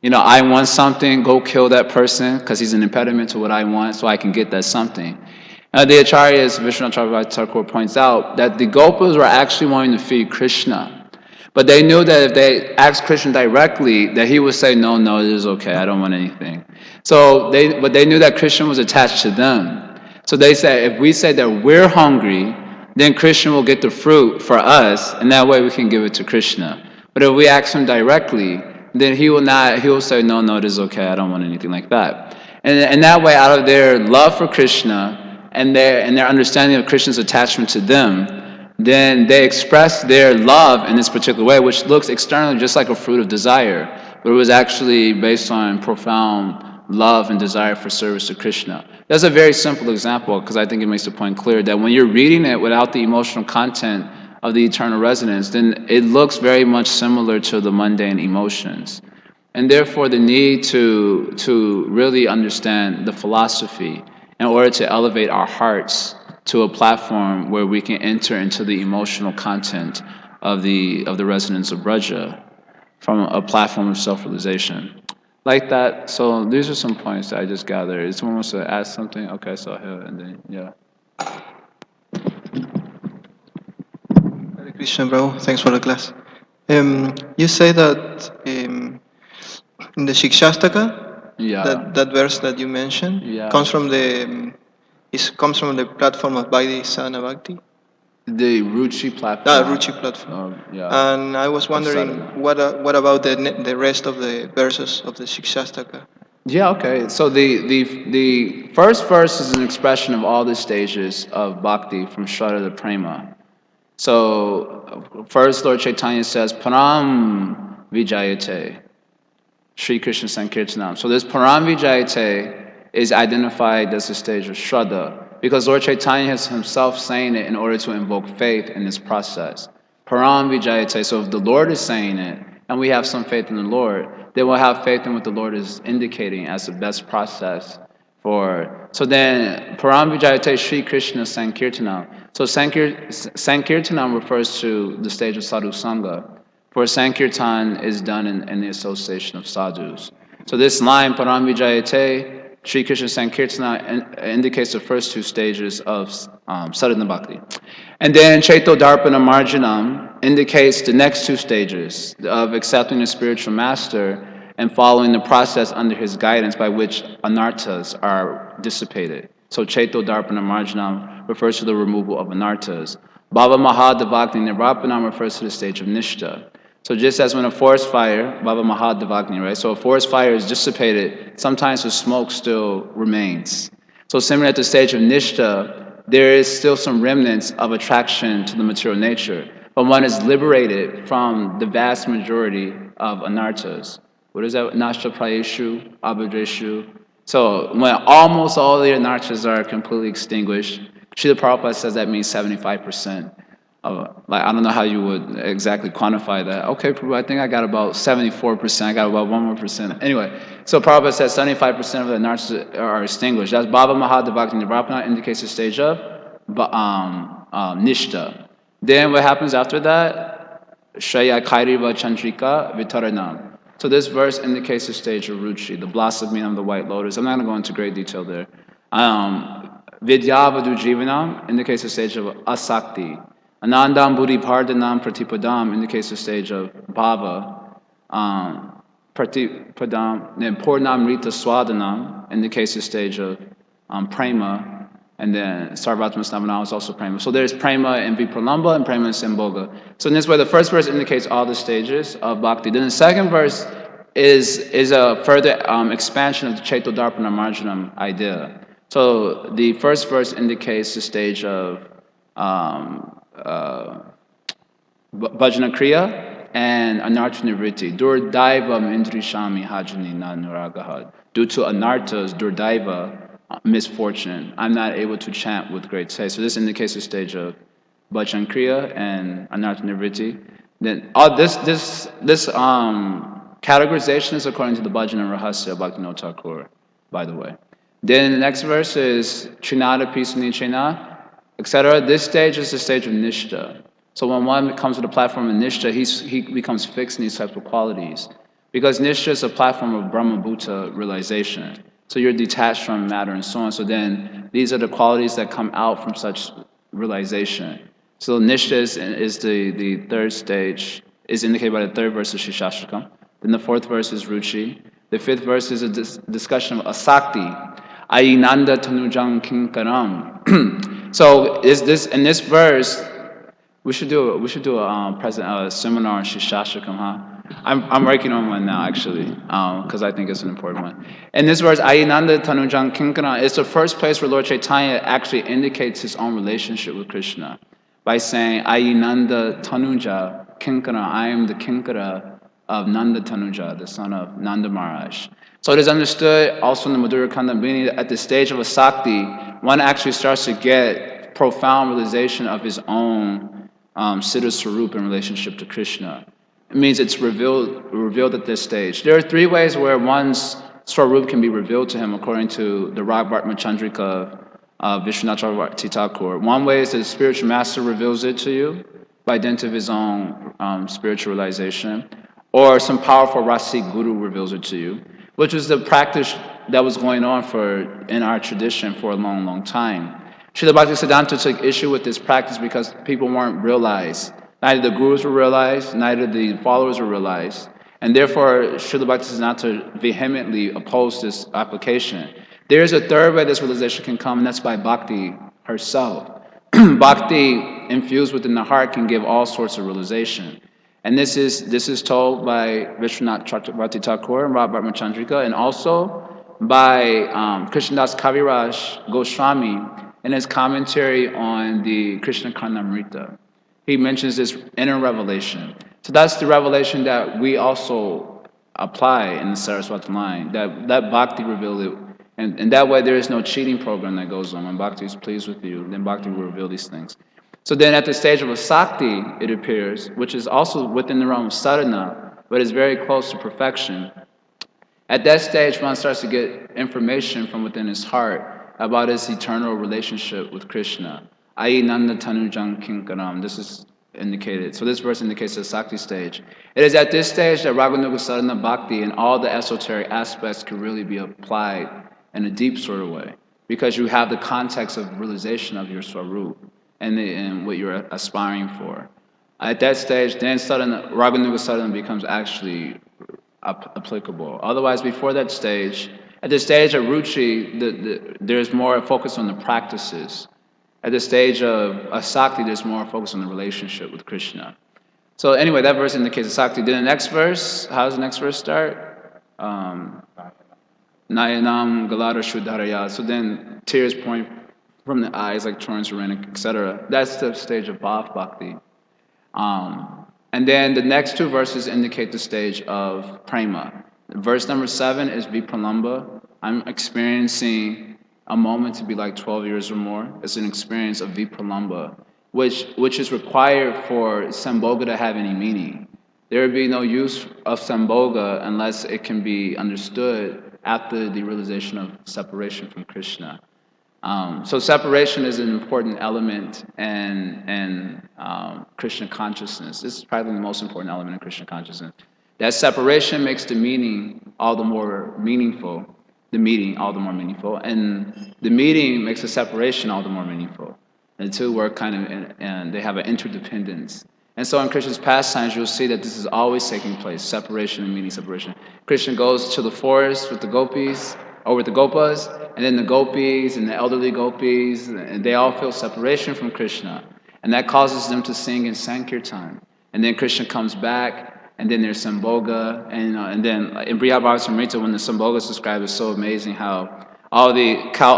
I want something, go kill that person because he's an impediment to what I want, so I can get that something. The Acharyas, Vishwanath Chakravarti Thakur points out that the gopas were actually wanting to feed Krishna. But they knew that if they asked Krishna directly, that he would say, no, it is okay, I don't want anything. But they knew that Krishna was attached to them. So they said, if we say that we're hungry, then Krishna will get the fruit for us, and that way we can give it to Krishna. But if we ask him directly, then he will say, no, it is okay, I don't want anything like that. And that way, out of their love for Krishna and their understanding of Krishna's attachment to them, then they express their love in this particular way, which looks externally just like a fruit of desire, but it was actually based on profound love and desire for service to Krishna. That's a very simple example, because I think it makes the point clear that when you're reading it without the emotional content of the eternal resonance, then it looks very much similar to the mundane emotions. And therefore the need to really understand the philosophy in order to elevate our hearts to a platform where we can enter into the emotional content of the resonance of Braja from a platform of self-realization. Like that, so these are some points that I just gathered. If someone wants to ask something, okay, so here, and then, yeah. Hare Krishna, Prabhu. Thanks for the class. You say that in the Shikshastaka, that verse that you mentioned comes from the platform of Vaidhi Bhakti. The Ruchi platform. Ruchi platform. And I was wondering, what about the rest of the verses of the Shikshastaka? Yeah, okay. So the first verse is an expression of all the stages of bhakti from Shraddha to Prema. So first Lord Chaitanya says, Param Vijayate, Sri Krishna Sankirtanam. So this Param Vijayate is identified as the stage of Shraddha, because Lord Chaitanya is himself saying it in order to invoke faith in this process. Param Vijayate. So if the Lord is saying it, and we have some faith in the Lord, then we'll have faith in what the Lord is indicating as the best process for. So then, Param Vijayate Sri Krishna Sankirtanam. So Sankirtanam refers to the stage of Sadhu Sangha, for Sankirtan is done in the association of sadhus. So this line, Param Vijayate Sri Krishna Sankirtana, indicates the first two stages of Sadhana Bhakti. And then Chaito Darpana Marjanam indicates the next two stages of accepting the spiritual master and following the process under his guidance by which anarthas are dissipated. So Chaito Darpana Marjanam refers to the removal of anarthas. Bhava Mahadavagni Nirvapanam refers to the stage of Nishta. So just as when a forest fire, Bhava Mahadavagni, right? So a forest fire is dissipated, sometimes the smoke still remains. So similar at the stage of Nishta, there is still some remnants of attraction to the material nature, but one is liberated from the vast majority of anarthas. What is that? Nashta Prayeshu, Abhadreshu. So when almost all the anarthas are completely extinguished, Srila Prabhupada says that means 75%. like, I don't know how you would exactly quantify that. Okay, Prabhu, I think I got about 74%. I got about 1 more%. Anyway, so Prabhupada says 75% of the narcissists are extinguished. That's Bhava Mahadavakti Nirvapana, indicates the stage of Nishta. Then what happens after that? Shaya Kairiva Chandrika Vitaranam. So this verse indicates the stage of Ruchi, the blossoming of the white lotus. I'm not going to go into great detail there. Vidyavadu Jivanam indicates the stage of Asakti. Anandam Buddhi Pardhanam Pratipadam indicates the stage of Bhava. Pratipadam, then Purnam Rita Swadanam indicates the stage of Prema. And then Sarvatma Snavanam is also Prema. So there's Prema in Vipralamba and Prema in Sambhoga. So in this way, the first verse indicates all the stages of Bhakti. Then the second verse is a further expansion of the Chaitodarpana Marjanam idea. So the first verse indicates the stage of Bhajana Kriya and Anartha-nivritti. Durdaivam Indrishami Hajani Nanuragahad. Due to Anarthas, Durdaiva, misfortune, I'm not able to chant with great taste. So this indicates the stage of Bhajan Kriya and Anartha-nivritti. Then this categorization is according to the Bhajana Rahasya Bhaktivinoda Thakur, by the way. Then the next verse is Trinada Pisani Chena, etc. This stage is the stage of Nishta. So when one comes to the platform of Nishta, he becomes fixed in these types of qualities. Because Nishta is a platform of Brahma Bhuta realization. So you're detached from matter and so on. So then these are the qualities that come out from such realization. So Nishta is the third stage, is indicated by the third verse of Shishashtakam. Then the fourth verse is Ruchi. The fifth verse is a discussion of Asakti. Ainanda Tanujang Kinkaram. So in this verse, we should do a seminar on Shishashtakam, huh? I'm working on one now, actually, because I think it's an important one. In this verse, Ainanda Tanujang Kinkara, it's the first place where Lord Chaitanya actually indicates his own relationship with Krishna by saying, Ainanda Tanuja Kinkara, I am the Kinkara of Nanda Tanuja, the son of Nanda Maharaj. So it is understood also in the Madhura Kandambini that at the stage of Asakti, one actually starts to get profound realization of his own Siddha Swarup in relationship to Krishna. It means it's revealed at this stage. There are three ways where one's Swarup can be revealed to him according to the Ragvartma Chandrika of Vishwanath Chakravarti Thakur. One way is that the spiritual master reveals it to you by dint of his own spiritual realization, or some powerful Rasik Guru reveals it to you, which was the practice that was going on in our tradition for a long, long time. Srila Bhaktisiddhanta took issue with this practice because people weren't realized. Neither the gurus were realized, neither the followers were realized. And therefore, Srila Bhaktisiddhanta vehemently opposed this application. There is a third way this realization can come, and that's by bhakti herself. Bhakti infused within the heart can give all sorts of realization. And this is told by Vishwanath Chakravarti Thakur and Ragvartma Chandrika, and also by Krishnadas Kaviraj Goswami in his commentary on the Krishna Karnamrita. He mentions this inner revelation. So that's the revelation that we also apply in the Saraswati line, that Bhakti revealed it. And that way there is no cheating program that goes on. When Bhakti is pleased with you, then Bhakti will reveal these things. So then at the stage of Asakti, it appears, which is also within the realm of sadhana, but is very close to perfection. At that stage, one starts to get information from within his heart about his eternal relationship with Krishna. Ainanda Tanujang Kinkaram. This is indicated. So this verse indicates the Sakti stage. It is at this stage that Raganuga Sadhana Bhakti and all the esoteric aspects can really be applied in a deep sort of way, because you have the context of realization of your Swarup and what you're aspiring for. At that stage, then Raganuga Sadhana becomes actually applicable. Otherwise, before that stage, at the stage of Ruchi, there's more focus on the practices. At the stage of Asakti, there's more focus on the relationship with Krishna. So anyway, that verse indicates Asakti. Then the next verse, how does the next verse start? Nayanam Galata Shuddharaya. So then tears point from the eyes like torrents of rain, etc. That's the stage of Bhav Bhakti. And then the next two verses indicate the stage of Prema. Verse number 7 is Vipralamba. I'm experiencing a moment to be like 12 years or more. It's an experience of Vipralamba. which is required for Sambhoga to have any meaning. There would be no use of Sambhoga unless it can be understood after the realization of separation from Krishna. So separation is an important element in Krishna consciousness. This is probably the most important element in Krishna consciousness. That separation makes the meaning all the more meaningful, the meeting all the more meaningful, and the meeting makes the separation all the more meaningful. And the two work kind of, and they have an interdependence. And so in Krishna's pastimes, you'll see that this is always taking place, separation and meaning separation. Krishna goes to the forest with the gopis, or with the gopas, and then the gopis and the elderly gopis, and they all feel separation from Krishna. And that causes them to sing in Sankirtan. And then Krishna comes back, and then there's Sambhoga, and then in Bhagavatam, when the Sambhoga is described, it's so amazing how all the cow...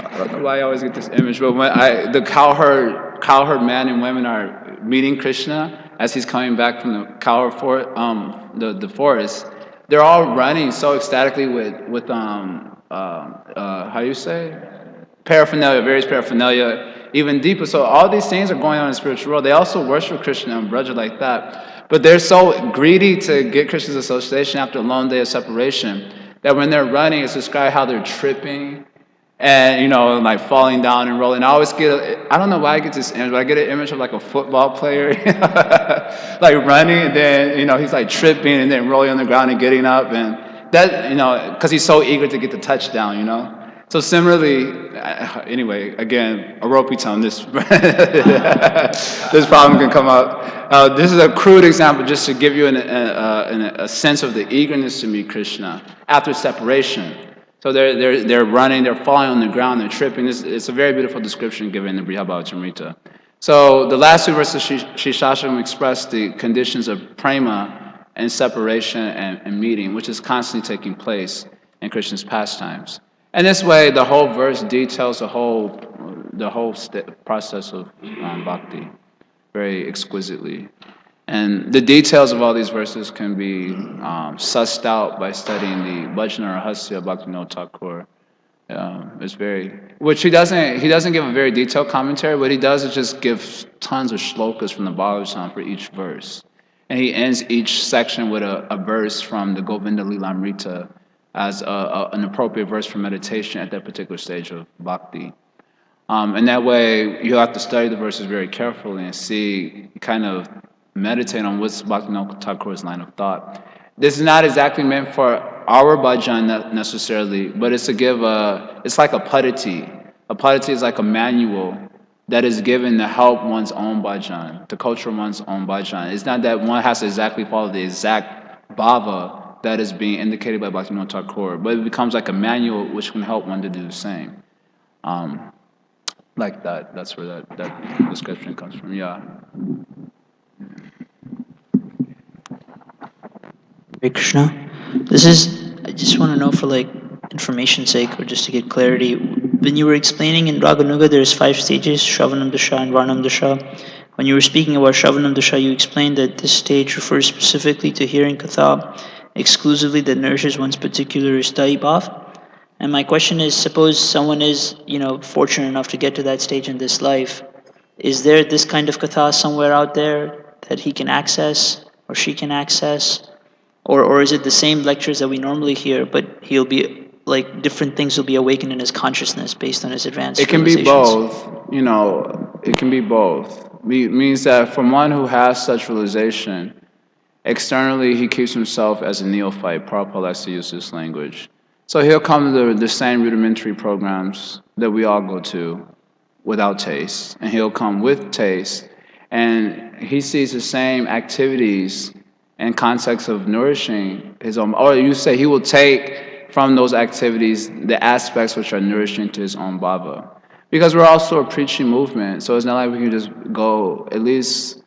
I don't know why I always get this image, but when the cowherd men and women are meeting Krishna as he's coming back from the the forest, they're all running so ecstatically with how you say, paraphernalia, various paraphernalia, even deeper. So all these things are going on in the spiritual world. They also worship Krishna and Braja like that, but they're so greedy to get Krishna's association after a long day of separation that when they're running, it's described how they're tripping. And, like falling down and rolling. I always I don't know why I get this image, but I get an image of like a football player, like running, and then, he's like tripping and then rolling on the ground and getting up. And that, because he's so eager to get the touchdown, So similarly, anyway, again, Aropitam, this problem can come up. This is a crude example just to give you a sense of the eagerness to meet Krishna after separation. So they're running, they're falling on the ground, they're tripping. It's a very beautiful description given in the Bhagavatam. So the last two verses, Shishasham express the conditions of prema and separation and meeting, which is constantly taking place in Krishna's pastimes. And this way, the whole verse details the whole process of bhakti very exquisitely. And the details of all these verses can be sussed out by studying the Bhajana Rahasya Bhaktivinoda Thakur. Which he doesn't give a very detailed commentary. What he does is just give tons of shlokas from the Bhagavatam for each verse. And he ends each section with a verse from the Govinda Lilamrita as an appropriate verse for meditation at that particular stage of bhakti. And that way, you have to study the verses very carefully and see, kind of meditate on what's Bhaktivinoda Thakur's line of thought. This is not exactly meant for our bhajan necessarily, but it's to give it's like a padati. A padati is like a manual that is given to help one's own bhajan, to culture one's own bhajan. It's not that one has to exactly follow the exact bhava that is being indicated by Bhaktivinoda Thakur, but it becomes like a manual which can help one to do the same. Like that. That's where that description comes from. Yeah. Hare Krishna. I just want to know for information's sake or just to get clarity. When you were explaining in Raganuga, there's 5 stages, Shravanam Dasha and Varnam Dasha. When you were speaking about Shravanam Dasha, you explained that this stage refers specifically to hearing Katha exclusively that nourishes one's particular sthai bhav. And my question is, suppose someone is, fortunate enough to get to that stage in this life, is there this kind of Katha somewhere out there that he can access or she can access? Or is it the same lectures that we normally hear, but he'll be, different things will be awakened in his consciousness based on his advanced It can be both. It can be both. It means that from one who has such realization, externally he keeps himself as a neophyte. Prabhupada likes to use this language. So he'll come to the same rudimentary programs that we all go to without taste, and he'll come with taste, and he sees the same activities and context of nourishing his own, or you say he will take from those activities the aspects which are nourishing to his own bhava. Because we're also a preaching movement, so it's not like we can just go, at least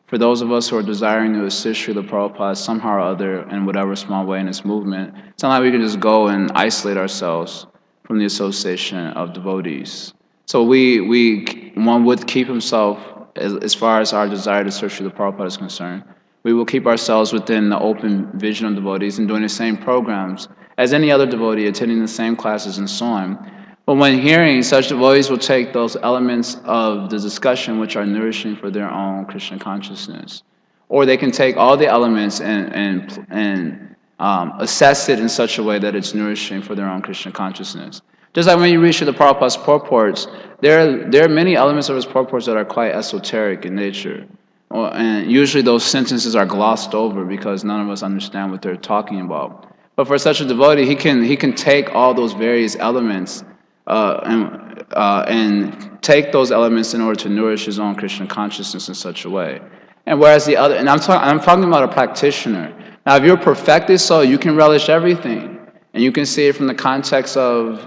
for those of us who are desiring to assist Srila Prabhupada somehow or other in whatever small way in this movement, it's not like we can just go and isolate ourselves from the association of devotees. So one would keep himself, as far as our desire to serve Srila Prabhupada is concerned, we will keep ourselves within the open vision of devotees and doing the same programs as any other devotee, attending the same classes and so on. But when hearing, such devotees will take those elements of the discussion which are nourishing for their own Krishna consciousness. Or they can take all the elements and assess it in such a way that it's nourishing for their own Krishna consciousness. Just like when you read Srila Prabhupada's purports, there are many elements of his purports that are quite esoteric in nature. And usually those sentences are glossed over because none of us understand what they're talking about. But for such a devotee, he can take all those various elements and take those elements in order to nourish his own Krishna consciousness in such a way. And whereas the other, and I'm talking about a practitioner. Now, if you're perfected soul, you can relish everything. And you can see it from the context of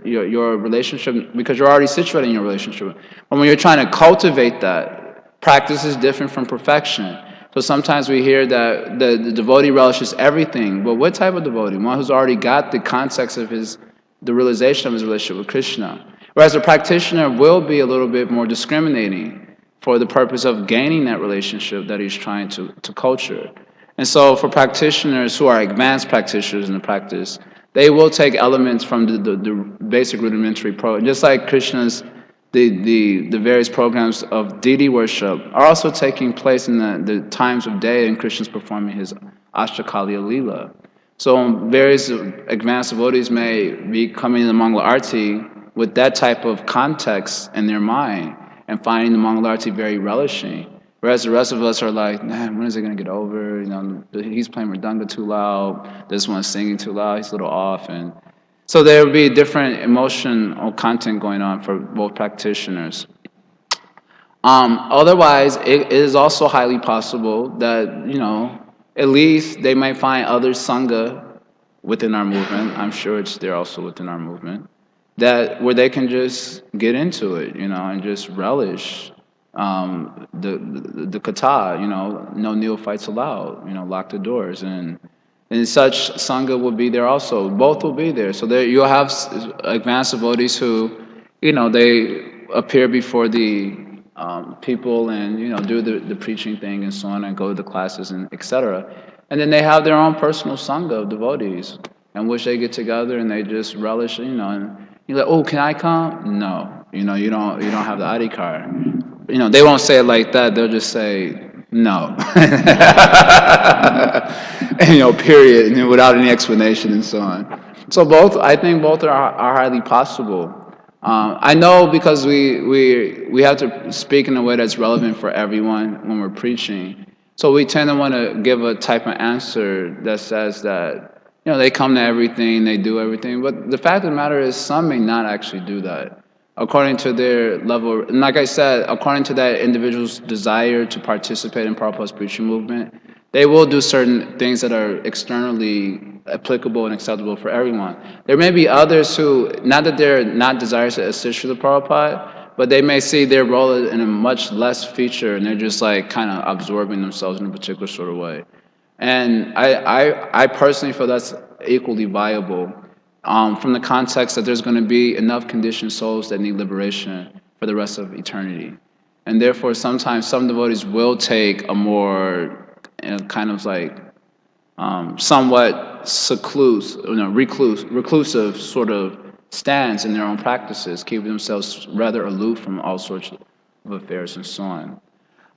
your relationship, because you're already situated in your relationship. But when you're trying to cultivate that, practice is different from perfection. So sometimes we hear that the devotee relishes everything. But what type of devotee? One who's already got the context of the realization of his relationship with Krishna. Whereas the practitioner will be a little bit more discriminating for the purpose of gaining that relationship that he's trying to culture. And so for practitioners who are advanced practitioners in the practice, they will take elements from the basic rudimentary program. Just like Krishna's, the various programs of deity worship are also taking place in the times of day and Krishna's performing his Ashtakaliya Leela. So various advanced devotees may be coming in the Mangala Arati with that type of context in their mind and finding the Mangala Arati very relishing. Whereas the rest of us are like, man, when is it going to get over? He's playing Mridanga too loud. This one's singing too loud. He's a little off. And so there will be different emotional content going on for both practitioners. Otherwise, it is also highly possible that, at least they might find other Sangha within our movement. I'm sure they're also within our movement. Where they can just get into it, and just relish the kata, no neophytes allowed, lock the doors, and such sangha will be there also. Both will be there. So there you'll have advanced devotees who, they appear before the people and do the preaching thing and so on, and go to the classes and etc. And then they have their own personal sangha of devotees, in which they get together and they just relish, and you're like, oh, can I come? No, you don't have the ID card. They won't say it like that. They'll just say no, and, period, and without any explanation and so on. So I think both are highly possible. I know because we have to speak in a way that's relevant for everyone when we're preaching. So we tend to want to give a type of answer that says that they come to everything, they do everything. But the fact of the matter is, some may not actually do that. According to their level, and like I said, according to that individual's desire to participate in Prabhupada's preaching movement, they will do certain things that are externally applicable and acceptable for everyone. There may be others who, not that they're not desirous to assist the Prabhupada, but they may see their role in a much less feature, and they're just like kind of absorbing themselves in a particular sort of way. And I personally feel that's equally viable. From the context that there's going to be enough conditioned souls that need liberation for the rest of eternity. And therefore, sometimes some devotees will take a more kind of like somewhat reclusive sort of stance in their own practices, keeping themselves rather aloof from all sorts of affairs and so on.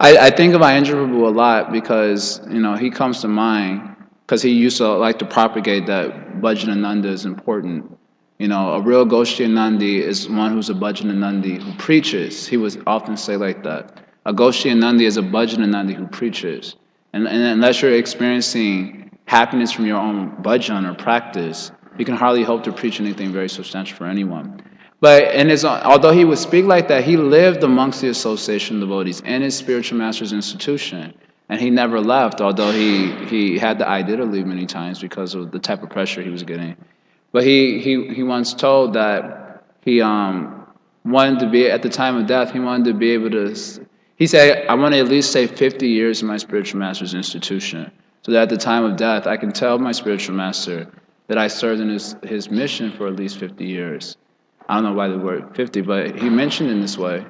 I think of Ayendra Prabhu a lot because, he comes to mind because he used to like to propagate that Bhajanananda is important. A real Goshtianandi is one who's a Bhajananandi who preaches. He would often say like that. A Goshtianandi is a Bhajananandi who preaches. And unless you're experiencing happiness from your own bhajan or practice, you can hardly hope to preach anything very substantial for anyone. But although he would speak like that, he lived amongst the association of devotees in his spiritual master's institution. And he never left, although he had the idea to leave many times because of the type of pressure he was getting. But he once told that he wanted to be, at the time of death, he wanted to be able to, he said, I want to at least stay 50 years in my spiritual master's institution, so that at the time of death, I can tell my spiritual master that I served in his mission for at least 50 years. I don't know why the word 50, but he mentioned in this way.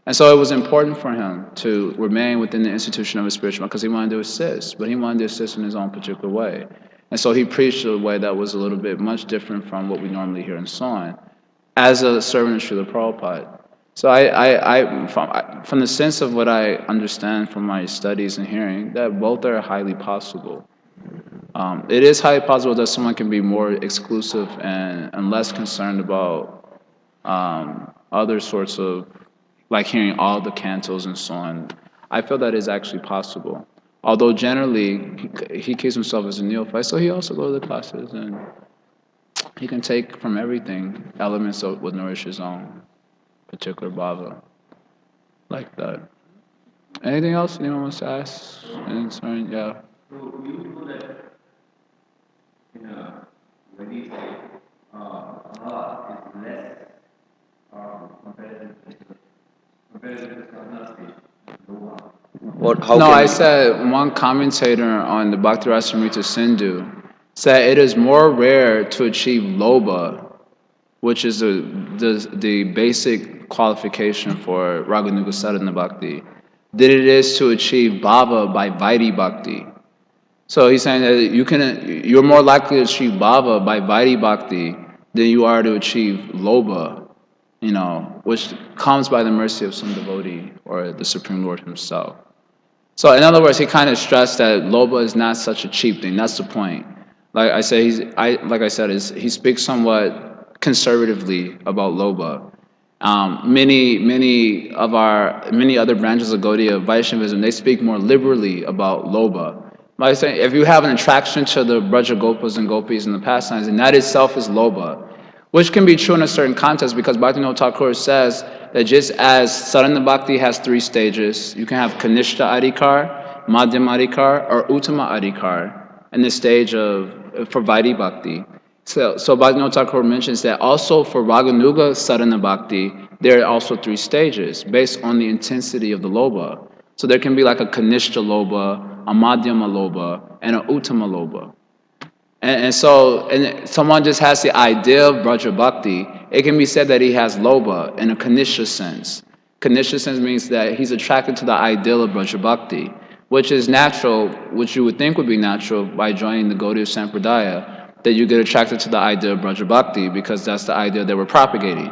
And so it was important for him to remain within the institution of his spiritual, because he wanted to assist, but he wanted to assist in his own particular way. And so he preached a way that was a little bit much different from what we normally hear and so on. as a servant of Srila Prabhupada. So from the sense of what I understand from my studies and hearing, that both are highly possible. It is highly possible that someone can be more exclusive and less concerned about other sorts of, like hearing all the cantos and so on. I feel that is actually possible. Although generally he keeps himself as a neophyte, so he also goes to the classes and he can take from everything elements of what nourish his own particular bhava, like that. Anything else anyone wants to ask? Yeah. When you say Allah is less compared to Jagannath stage, No, I said one commentator on the Bhakti Rasamrita Sindhu said it is more rare to achieve loba, which is the basic qualification for Raganuga Sadhana Bhakti, than it is to achieve bhava by Vaidhi Bhakti. So he's saying that you're more likely to achieve bhava by Vaidhi Bhakti than you are to achieve loba, which comes by the mercy of some devotee or the Supreme Lord himself. So in other words, he kind of stressed that loba is not such a cheap thing. That's the point. Like I said, he speaks somewhat conservatively about loba. Many other branches of Gaudiya Vaishnavism, they speak more liberally about loba. Like I say, if you have an attraction to the Braja Gopas and Gopis and the pastimes, and that itself is loba, which can be true in a certain context because Bhaktivinoda Thakur says that just as Sadhana Bhakti has 3 stages, you can have Kanishta Adhikar, Madhyam Adhikar, or Uttama Adhikar in the stage for Vaidhi Bhakti. So Bhaktivinoda Thakur mentions that also for Raganuga Sadhana Bhakti, there are also 3 stages based on the intensity of the loba. So there can be like a Kanishta loba, a Madhyama loba, and an Uttama loba. And so someone just has the idea of Braja Bhakti, it can be said that he has loba in a Kanishta sense. Kanishta sense means that he's attracted to the ideal of Braja Bhakti, which is natural, which you would think would be natural by joining the Gaudiya Sampradaya, that you get attracted to the idea of Braja Bhakti because that's the idea that we're propagating.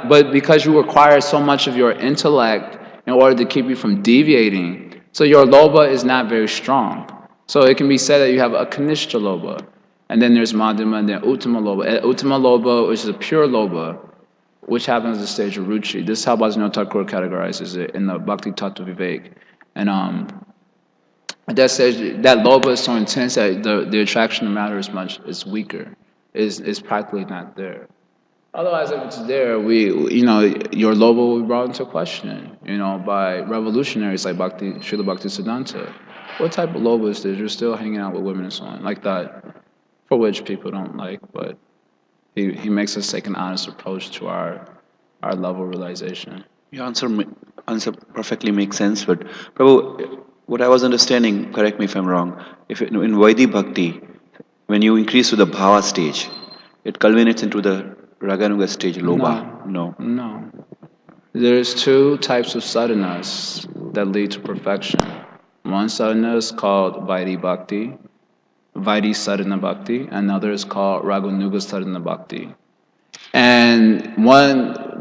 But because you require so much of your intellect in order to keep you from deviating, so your loba is not very strong. So it can be said that you have a Kanishta loba, and then there's Madhyama, and then Uttama loba. Uttama loba, which is a pure loba, which happens at the stage of Ruchi. This is how Bhaktivinoda Thakur categorizes it in the Bhakti Tattva Vivek. And at that stage, that loba is so intense that the attraction to matter is weaker, is practically not there. Otherwise, if it's there, your loba will be brought into question, by revolutionaries like Srila Bhakti Siddhanta. What type of loba is this? You're still hanging out with women and so on, like that, for which people don't like, but he makes us take an honest approach to our level of realization. Your answer perfectly makes sense, but Prabhu, what I was understanding, correct me if I'm wrong, if in Vaidhi Bhakti, when you increase to the bhava stage, it culminates into the Raganuga stage, loba. No. There's 2 types of sadhanas that lead to perfection. One sadhana is called Vaidhi Bhakti, Vaidhi Sadhana Bhakti, and another is called Raganuga Sadhana Bhakti. And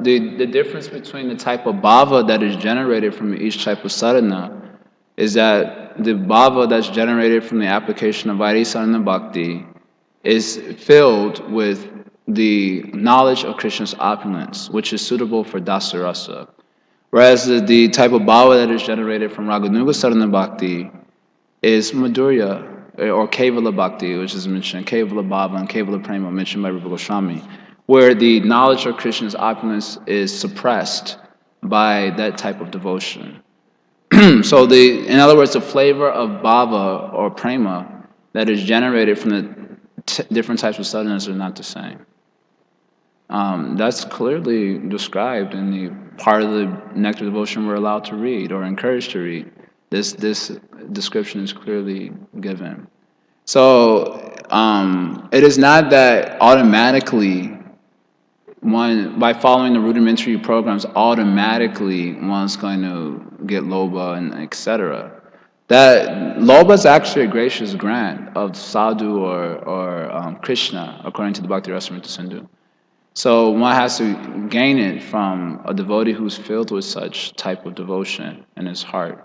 the difference between the type of bhava that is generated from each type of sadhana is that the bhava that's generated from the application of Vaidhi Sadhana Bhakti is filled with the knowledge of Krishna's opulence, which is suitable for dasarasa. Whereas the type of bhava that is generated from Raganuga Sadhana Bhakti is Madhurya, or Kevala Bhakti, which is mentioned, Kevala Bhava and Kevala Prema, mentioned by Rupa Goswami, where the knowledge of Krishna's opulence is suppressed by that type of devotion. So in other words, the flavor of bhava or prema that is generated from the different types of sadhanas are not the same. That's clearly described in the part of the nectar devotion we're allowed to read or encouraged to read. This description is clearly given. So it is not that automatically by following the rudimentary programs, automatically one's going to get loba and etc. That Loba is actually a gracious grant of Sadhu or Krishna, according to the Bhakti Rasamrita Sindhu. So one has to gain it from a devotee who's filled with such type of devotion in his heart.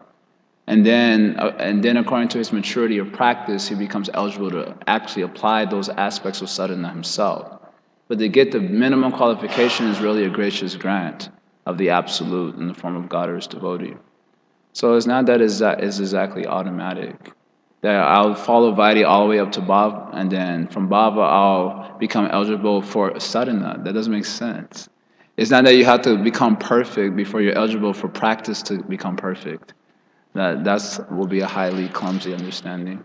And then according to his maturity of practice, he becomes eligible to actually apply those aspects of sadhana himself. But to get the minimum qualification is really a gracious grant of the Absolute in the form of God or his devotee. So it's not that it's exactly automatic. That I'll follow Vaidhi all the way up to Bhava, and then from Bhava I'll become eligible for sadhana. That doesn't make sense. It's not that you have to become perfect before you're eligible for practice to become perfect. That will be a highly clumsy understanding.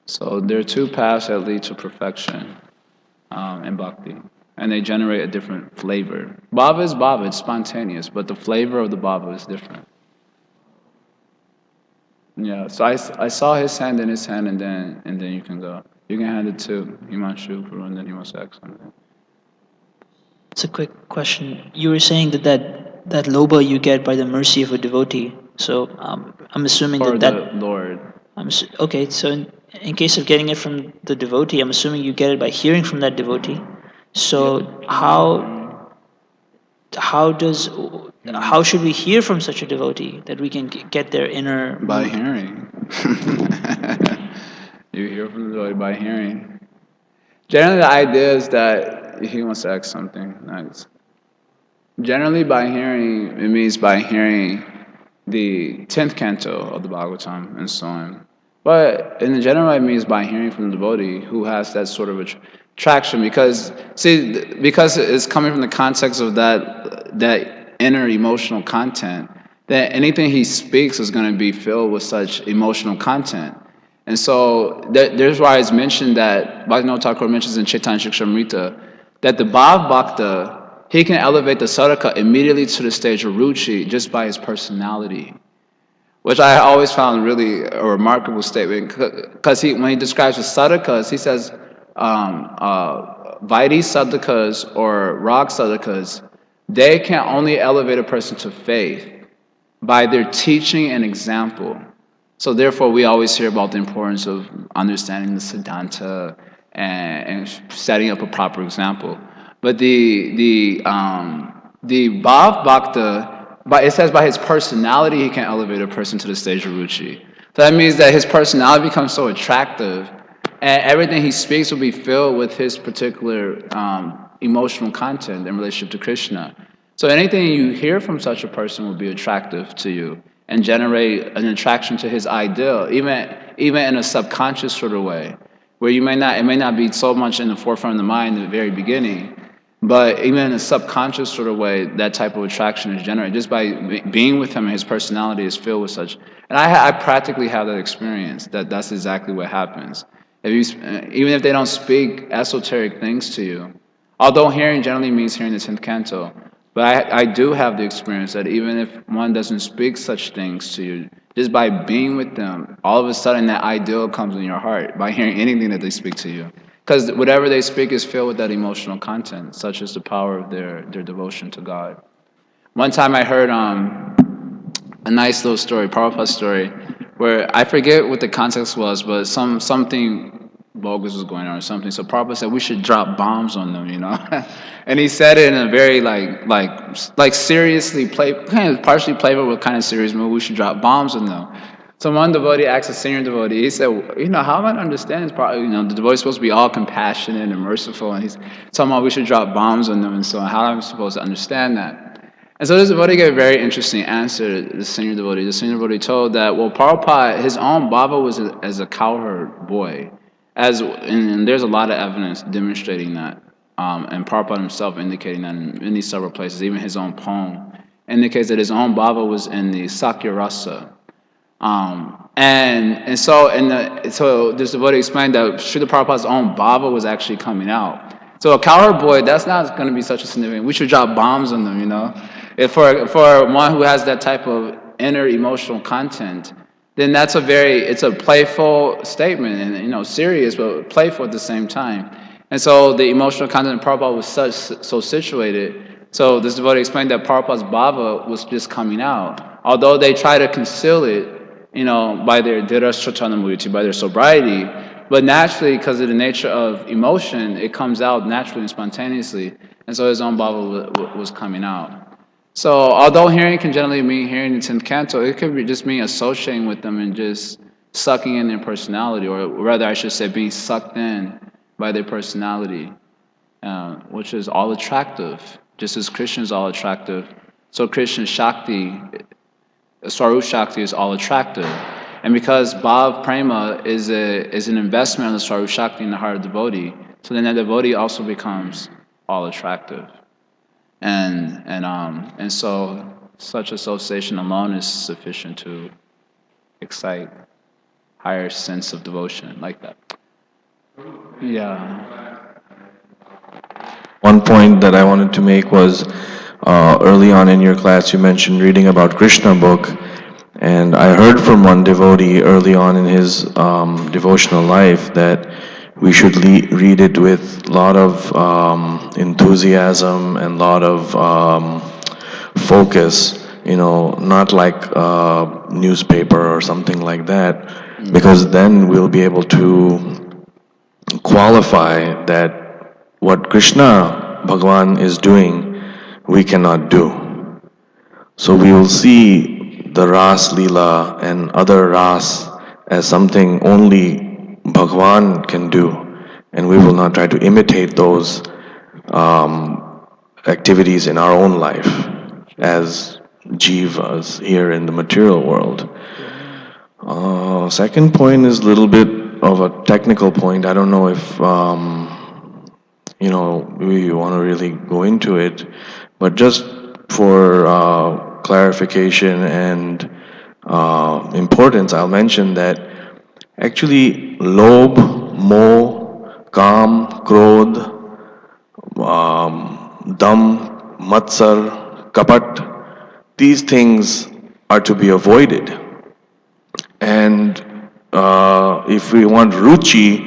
So there are two paths that lead to perfection in bhakti, and they generate a different flavor. Bhava is bhava, it's spontaneous, but the flavor of the bhava is different. Yeah, so I saw his hand in his hand, and then you can go. You can hand it to Himanshu, and then he wants to ask something. It's a quick question. You were saying that loba you get by the mercy of a devotee. So I'm assuming or that the Lord. Okay, so in case of getting it from the devotee, I'm assuming you get it by hearing from that devotee. So how should we hear from such a devotee that we can get their inner By mood? hearing. You hear from the devotee by hearing. Generally, the idea is that he wants to ask something. Nice. Generally, by hearing, it means by hearing the 10th canto of the Bhagavatam and so on. But in the general, it means by hearing from the devotee who has that sort of attraction, because it's coming from the context of that inner emotional content, that anything he speaks is going to be filled with such emotional content. And so there's why it's mentioned that Bhaktivinoda Thakur mentions in Chaitanya Shikshamrita that the Bhav Bhakta, he can elevate the sadhaka immediately to the stage of ruchi just by his personality, which I always found really a remarkable statement, because when he describes the sadhakas, he says Vaidhi sadhakas or rag sadhakas, they can only elevate a person to faith by their teaching and example. So therefore, we always hear about the importance of understanding the Siddhanta and setting up a proper example. But the Bhav Bhakta, it says by his personality, he can elevate a person to the stage of ruchi. So that means that his personality becomes so attractive, and everything he speaks will be filled with his particular emotional content in relationship to Krishna. So anything you hear from such a person will be attractive to you and generate an attraction to his ideal, even in a subconscious sort of way, where it may not be so much in the forefront of the mind in the very beginning, but even in a subconscious sort of way, that type of attraction is generated just by being with him, and his personality is filled with such. And I practically have that experience, that's exactly what happens. Even if they don't speak esoteric things to you, although hearing generally means hearing the 10th canto, but I do have the experience that even if one doesn't speak such things to you, just by being with them, all of a sudden that ideal comes in your heart by hearing anything that they speak to you. Because whatever they speak is filled with that emotional content, such as the power of their devotion to God. One time I heard a nice little story, Prabhupada's story, where I forget what the context was, but something bogus was going on or something. So Prabhupada said we should drop bombs on them, and he said it in a very like seriously kind of partially playful but kind of serious mood. We should drop bombs on them. So one devotee asked a senior devotee, he said, how am I to understand this? The devotee is supposed to be all compassionate and merciful, and he's talking about we should drop bombs on them and so on. How am I supposed to understand that? And so this devotee gave a very interesting answer to the senior devotee. The senior devotee told that, well, Prabhupada, his own Baba was as a cowherd boy. And there's a lot of evidence demonstrating that. And Prabhupada himself indicating that in these several places. Even his own poem indicates that his own Baba was in the Sakya Rasa. So this devotee explained that Srila Prabhupada's own Baba was actually coming out. So a cowherd boy, that's not going to be such a significant. We should drop bombs on them, If for one who has that type of inner emotional content, then it's a playful statement and serious but playful at the same time. And so the emotional content of Prabhupada was so situated. So this devotee explained that Prabhupada's bhava was just coming out. Although they try to conceal it, by their dhirashtratanamurti, by their sobriety. But naturally, because of the nature of emotion, it comes out naturally and spontaneously. And so his own bhava was coming out. So although hearing can generally mean hearing the 10th canto, it could just mean associating with them and just sucking in their personality, or rather I should say being sucked in by their personality, which is all attractive, just as Krishna is all attractive. So Krishna Shakti, Swarup Shakti is all attractive. And because Bhav Prema is an investment on the Swarup Shakti in the heart of the devotee, so then that devotee also becomes all attractive. And so such association alone is sufficient to excite higher sense of devotion like that. Yeah. One point that I wanted to make was early on in your class you mentioned reading about Krishna book, and I heard from one devotee early on in his devotional life that we should read it with a lot of enthusiasm and a lot of focus, not like a newspaper or something like that, because then we'll be able to qualify that what Krishna Bhagavan is doing, we cannot do. So we will see the Ras Leela and other Ras as something only Bhagavan can do, and we will not try to imitate those activities in our own life as jivas here in the material world. Second point is a little bit of a technical point. I don't know if we want to really go into it, but just for clarification and importance, I'll mention that actually lobh, moh, kam, krodh, dam, matsar, kapat, these things are to be avoided. And if we want ruchi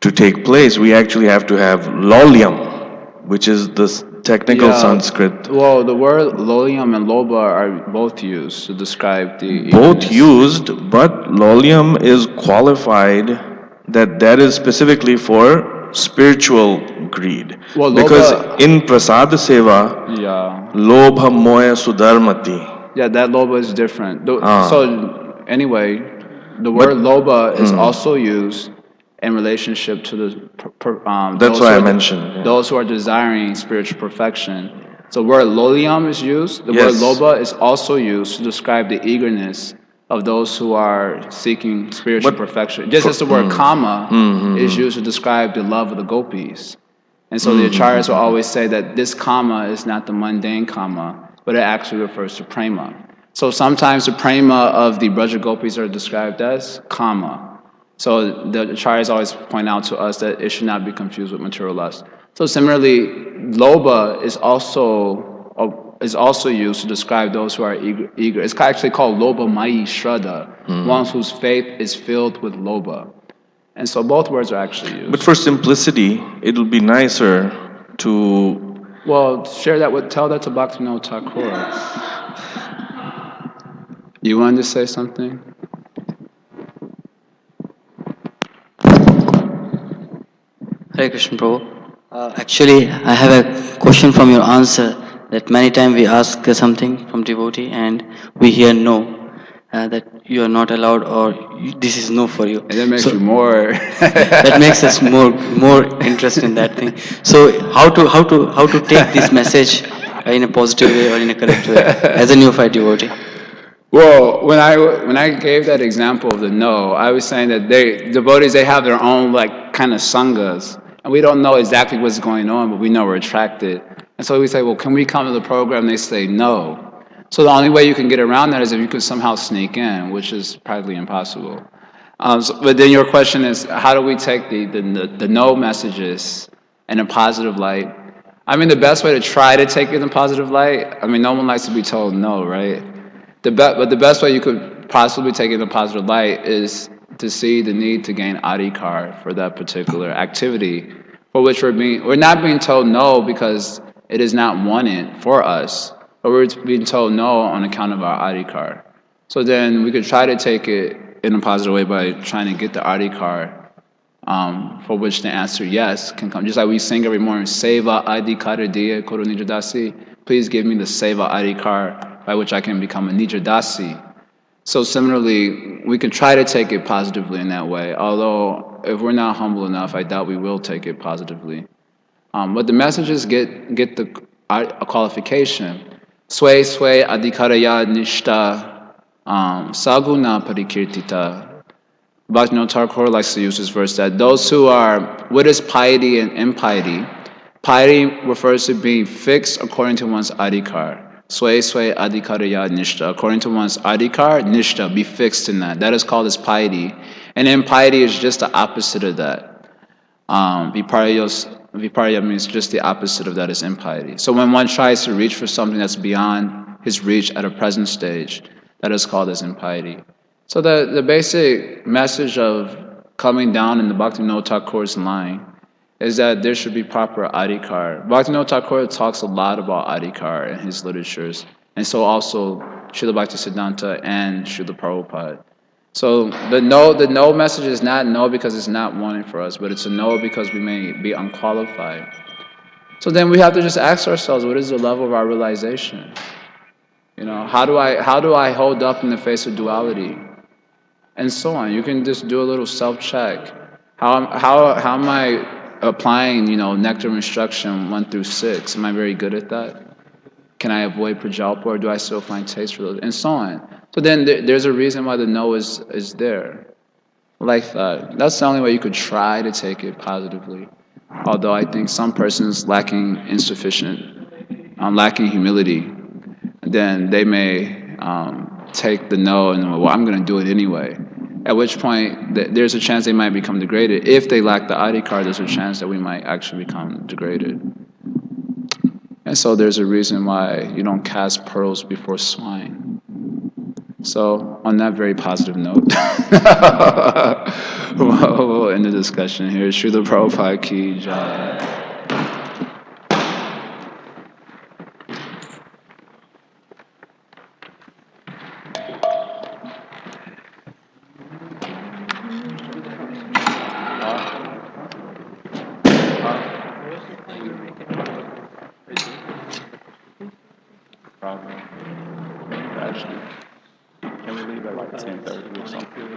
to take place, we actually have to have lolyam, which is the technical Sanskrit. Well, the word lolyam and lobha are both used to describe the both used, but lolyam is qualified that is specifically for spiritual greed. Well, because in prasad seva, lobha moya sudharmati. Yeah, that lobha is different. So anyway, the word lobha is also used in relationship to the that's why I mentioned those who are desiring spiritual perfection. So word lolyam is used. The word lobha is also used to describe the eagerness of those who are seeking spiritual perfection. Just as the word kama is used to describe the love of the gopis. And so the acharyas will always say that this kama is not the mundane kama, but it actually refers to prema. So sometimes the prema of the Braja gopis are described as kama. So the acharyas always point out to us that it should not be confused with material lust. So similarly, lobha is also used to describe those who are eager. It's actually called lobha mayi shraddha, ones whose faith is filled with lobha. And so both words are actually used. But for simplicity, it'll be nicer to... Well, tell that to Bhaktivinoda Thakur. You wanted to say something? Hare Krishna, Prabhu. Actually, I have a question from your answer that many times we ask something from devotee and we hear no, that you are not allowed or this is no for you. And that makes you more. That makes us more interested in that thing. So how to take this message in a positive way or in a correct way as a neophyte devotee? Well, when I gave that example of the no, I was saying that devotees have their own kind of sanghas, and we don't know exactly what's going on, but we know we're attracted. And so we say, well, can we come to the program? They say no. So the only way you can get around that is if you could somehow sneak in, which is practically impossible. But then your question is, how do we take the no messages in a positive light? I mean, the best way to try to take it in a positive light, I mean, no one likes to be told no, right? But the best way you could possibly take it in a positive light is to see the need to gain adhikar for that particular activity, for which we're not being told no because it is not wanted for us, but we're being told no on account of our adhikar. So then we could try to take it in a positive way by trying to get the adhikar, for which the answer yes can come. Just like we sing every morning, Seva adhikar diya koro nijadasi. Please give me the Seva adhikar by which I can become a nijadasi. So similarly, we can try to take it positively in that way. Although if we're not humble enough, I doubt we will take it positively. But the messages get the a qualification. Sway sway adhikaraya nishta saguna parikirtita. Bhaktivinoda Thakur likes to use this verse that those who are, what is piety and impiety? Piety refers to being fixed according to one's adhikar. Sway sway adhikaraya nishta. According to one's adhikar, nishta, be fixed in that. That is called as piety. And impiety is just the opposite of that. Viparya means just the opposite of that is impiety. So when one tries to reach for something that's beyond his reach at a present stage, that is called as impiety. So the basic message of coming down in the Bhaktivinoda Thakur's line is that there should be proper adhikar. Bhaktivinoda Thakur talks a lot about adhikar in his literatures, and so also Srila Bhaktisiddhanta and Srila Prabhupada. So the no message is not no because it's not wanted for us, but it's a no because we may be unqualified. So then we have to just ask ourselves, what is the level of our realization? How do I hold up in the face of duality? And so on. You can just do a little self-check. How am I applying, nectar instruction 1 through 6? Am I very good at that? Can I avoid prajalpa, or do I still find taste for those? And so on. So then there's a reason why the no is there. Like that. That's the only way you could try to take it positively. Although I think some persons lacking humility, then they may take the no and, well, I'm going to do it anyway. At which point, there's a chance they might become degraded. If they lack the adhikar, there's a chance that we might actually become degraded. And so there's a reason why you don't cast pearls before swine. So on that very positive note, we'll end the discussion here. Srila Prabhupada ki Jaya. Can we leave at like 10:30 or something?